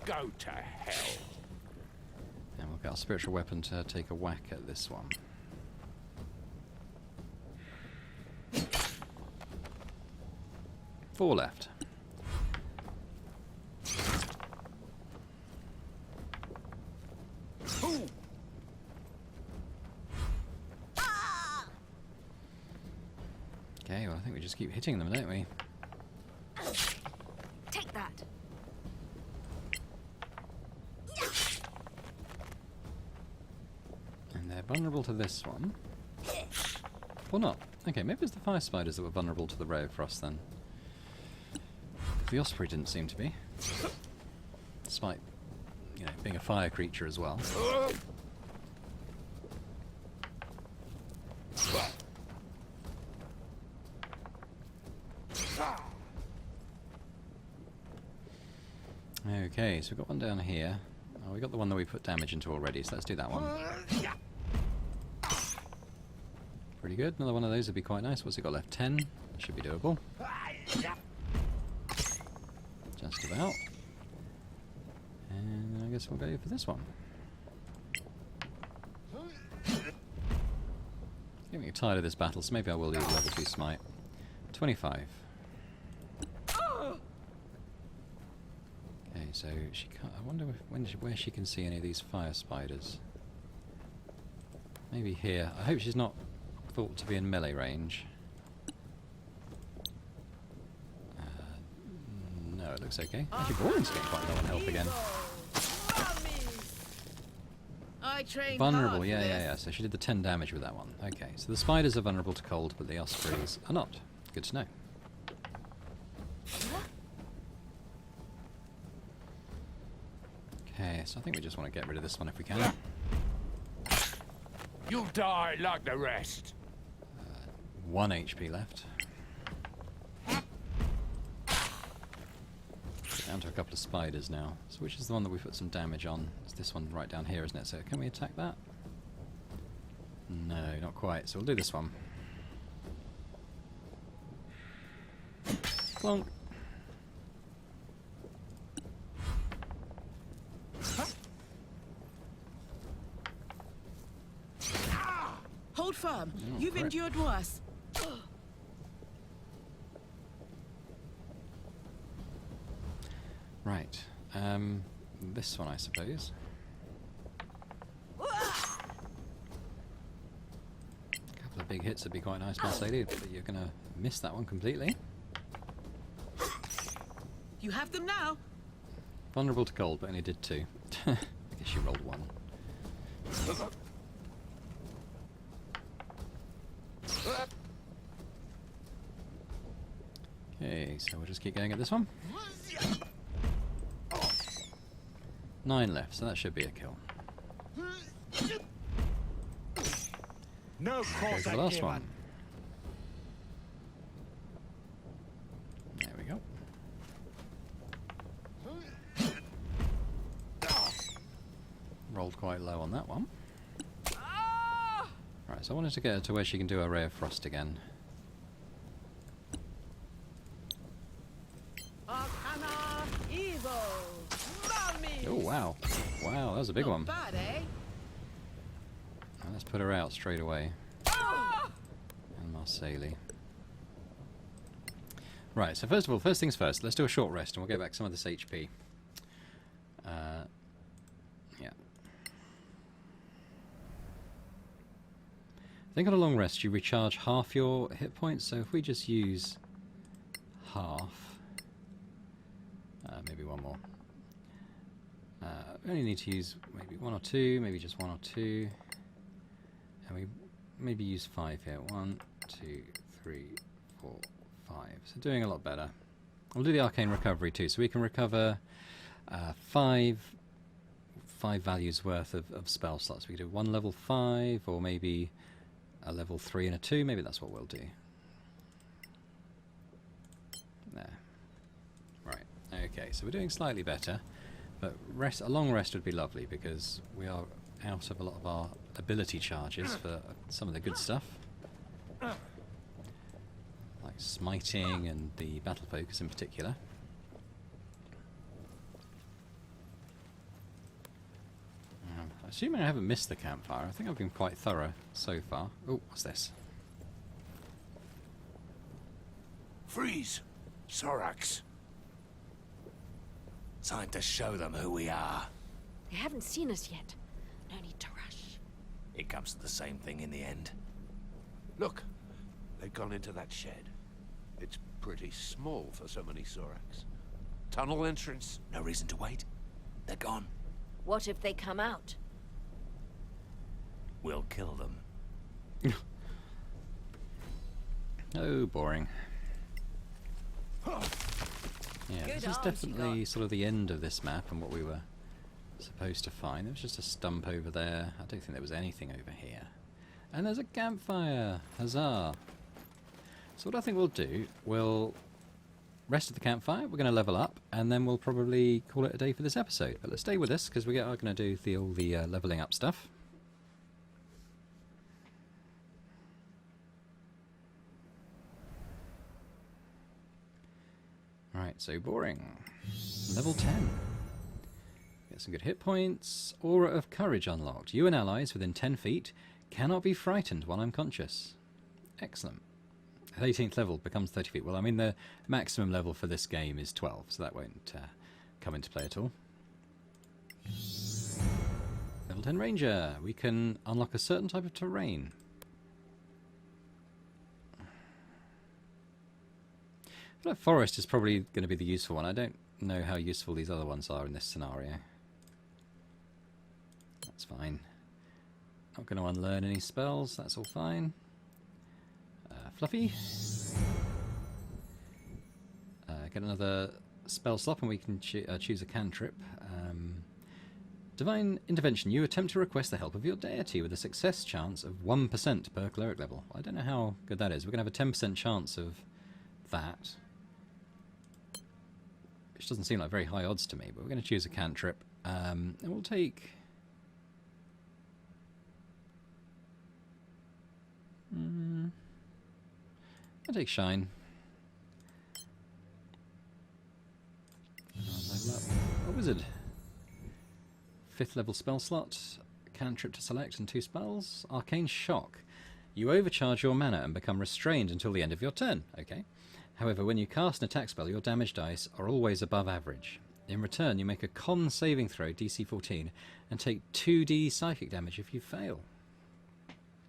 Go to hell. And we'll get our spiritual weapon to take a whack at this one. Four left. Okay, well I think we just keep hitting them, don't we? Take that. And they're vulnerable to this one. Or not. Okay, maybe it's the fire spiders that were vulnerable to the Ray of Frost then. The Osprey didn't seem to be. Despite, you know, being a fire creature as well. Okay, so we've got one down here. Oh, we got the one that we put damage into already, so let's do that one. Pretty good. Another one of those would be quite nice. What's it got left? 10. Should be doable. Just about. And I guess we'll go for this one. Getting tired of this battle, so maybe I will do the level 2 smite. 25. Okay, so she can't. I wonder where she can see any of these fire spiders. Maybe here. I hope she's not thought to be in melee range. No, it looks okay. Actually, Boring's getting quite low on health again. I trained Vulnerable, hard for yeah, this. yeah, yeah. So she did the 10 damage with that one. Okay, so the spiders are vulnerable to cold, but the ospreys are not. Good to know. Okay, so I think we just want to get rid of this one if we can. You'll die like the rest. 1 HP left. Down to a couple of spiders now. So which is the one that we put some damage on? It's this one right down here, isn't it? So can we attack that? No, not quite. So we'll do this one. Clonk. Hold firm. Oh, You've correct. endured worse. Right. This one, I suppose. A couple of big hits would be quite nice, Boss Lady, but you're going to miss that one completely. You have them now. Vulnerable to cold, but only did 2. I guess you rolled 1. Okay, so we'll just keep going at this one. 9 left, so that should be a kill. No Go course for the last one. There we go. Rolled quite low on that one. Right, so I wanted to get her to where she can do a Ray of Frost again. Arcana evil. Oh, wow. Wow, that was a big one. Bad, eh? Well, let's put her out straight away. And Marseille. Right, so first of all, first things first, let's do a short rest and we'll get back some of this HP. Yeah. I think on a long rest you recharge half your hit points, so if we just use half, maybe one more. We only need to use maybe one or two, maybe just one or two, and we maybe use 5 here. 1, 2, 3, 4, 5. So doing a lot better. We'll do the arcane recovery too, so we can recover 5 values worth of spell slots. We can do 1 level 5, or maybe a level 3 and a 2. Maybe that's what we'll do. There. Right. Okay. So we're doing slightly better, but a long rest would be lovely because we are out of a lot of our ability charges for some of the good stuff, like smiting and the battle focus in particular. Assuming I haven't missed the campfire, I think I've been quite thorough so far. Oh, what's this? Freeze! Sorax. Time to show them who we are. They haven't seen us yet. No need to rush. It comes to the same thing in the end. Look, they've gone into that shed. It's pretty small for so many Sorax. Tunnel entrance. No reason to wait. They're gone. What if they come out? We'll kill them. Oh, boring. Yeah, Good this is arms you definitely sort of the end of this map and what we were supposed to find. There was just a stump over there. I don't think there was anything over here. And there's a campfire! Huzzah! So what I think we'll do, we'll rest at the campfire, we're going to level up, and then we'll probably call it a day for this episode. But let's stay with us, because we are going to do all the leveling up stuff. Right, so boring. Level 10. Get some good hit points. Aura of Courage unlocked. You and allies within 10 feet cannot be frightened while unconscious. Excellent. At 18th level becomes 30 feet. Well, I mean, the maximum level for this game is 12, so that won't come into play at all. Level 10 Ranger. We can unlock a certain type of terrain. I feel like Forest is probably going to be the useful one. I don't know how useful these other ones are in this scenario. That's fine. Not going to unlearn any spells. That's all fine. Fluffy. Get another spell slot and we can choose a cantrip. Divine Intervention. You attempt to request the help of your deity with a success chance of 1% per cleric level. I don't know how good that is. We're going to have a 10% chance of that, which doesn't seem like very high odds to me, but we're going to choose a cantrip. And we'll take... I'll take Shine. Level up. A wizard. 5th level spell slot. Cantrip to select and 2 spells. Arcane Shock. You overcharge your mana and become restrained until the end of your turn. Okay. However, when you cast an attack spell, your damage dice are always above average. In return, you make a con saving throw, DC 14, and take 2d psychic damage if you fail.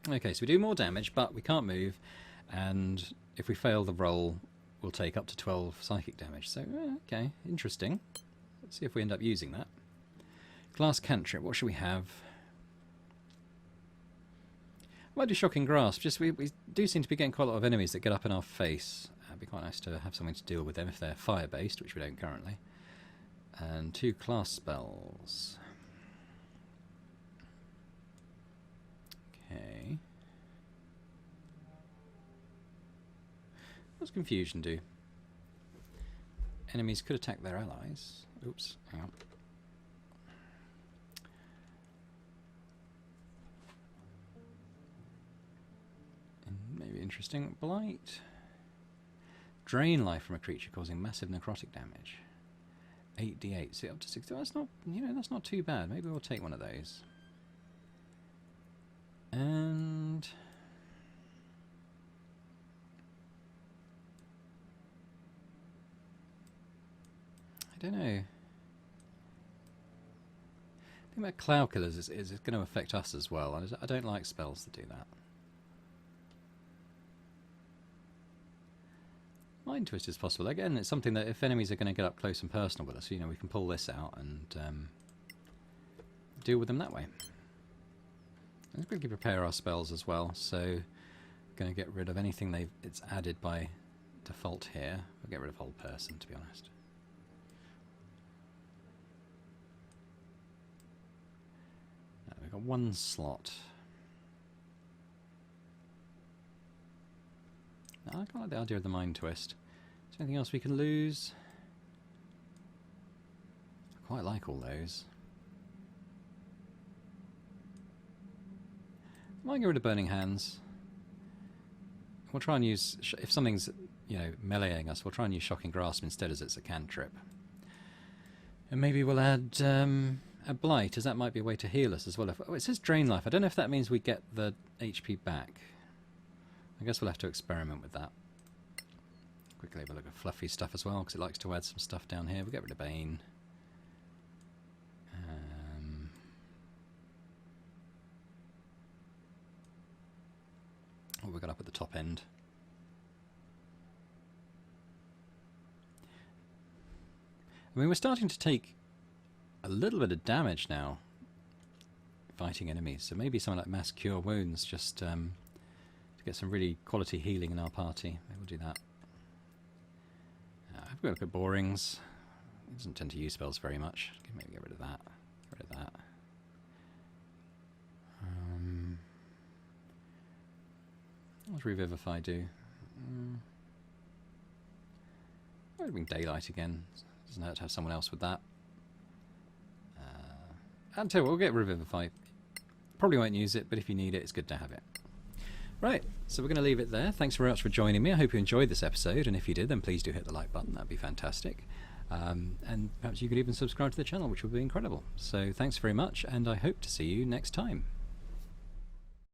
Okay, so we do more damage, but we can't move, and if we fail the roll, we'll take up to 12 psychic damage. So, okay, interesting. Let's see if we end up using that. Class cantrip, what should we have? I might do Shocking Grasp. Just we do seem to be getting quite a lot of enemies that get up in our face. It'd be quite nice to have something to deal with them if they're fire-based, which we don't currently. And 2 class spells. Okay. What's confusion do? Enemies could attack their allies. Oops, hang on. Maybe interesting. Blight. Drain life from a creature, causing massive necrotic damage. 8d8. See, up to 60. That's not, you know, that's not too bad. Maybe we'll take one of those. And I don't know. The thing about Cloud Killers is it's going to affect us as well. I don't like spells that do that. Mind Twist is possible. Again, it's something that if enemies are going to get up close and personal with us, you know, we can pull this out and deal with them that way. Let's quickly prepare our spells as well. So, going to get rid of anything it's added by default here. We'll get rid of whole person, to be honest. We've got one slot. No, I quite like the idea of the Mind Twist. Is there anything else we can lose? I quite like all those. I might get rid of Burning Hands. We'll try and use, if something's, you know, meleeing us, we'll try and use Shocking Grasp instead, as it's a cantrip. And maybe we'll add a Blight, as that might be a way to heal us as well. Oh, it says Drain Life. I don't know if that means we get the HP back. I guess we'll have to experiment with that. Quickly have a look at Fluffy stuff as well, because it likes to add some stuff down here. We'll get rid of Bane. What have we got up at the top end? I mean, we're starting to take a little bit of damage now fighting enemies, so maybe something like Mass Cure Wounds just to get some really quality healing in our party. Maybe we'll do that. I've got to look at Borings. He doesn't tend to use spells very much. Maybe get rid of that. Get rid of that. What does Revivify do? I'll bring Daylight again. Doesn't hurt to have someone else with that. And tell you what, we'll get Revivify. Probably won't use it, but if you need it, it's good to have it. Right, so we're going to leave it there. Thanks very much for joining me. I hope you enjoyed this episode, and if you did, then please do hit the like button. That'd be fantastic. And perhaps you could even subscribe to the channel, which would be incredible. So thanks very much, and I hope to see you next time.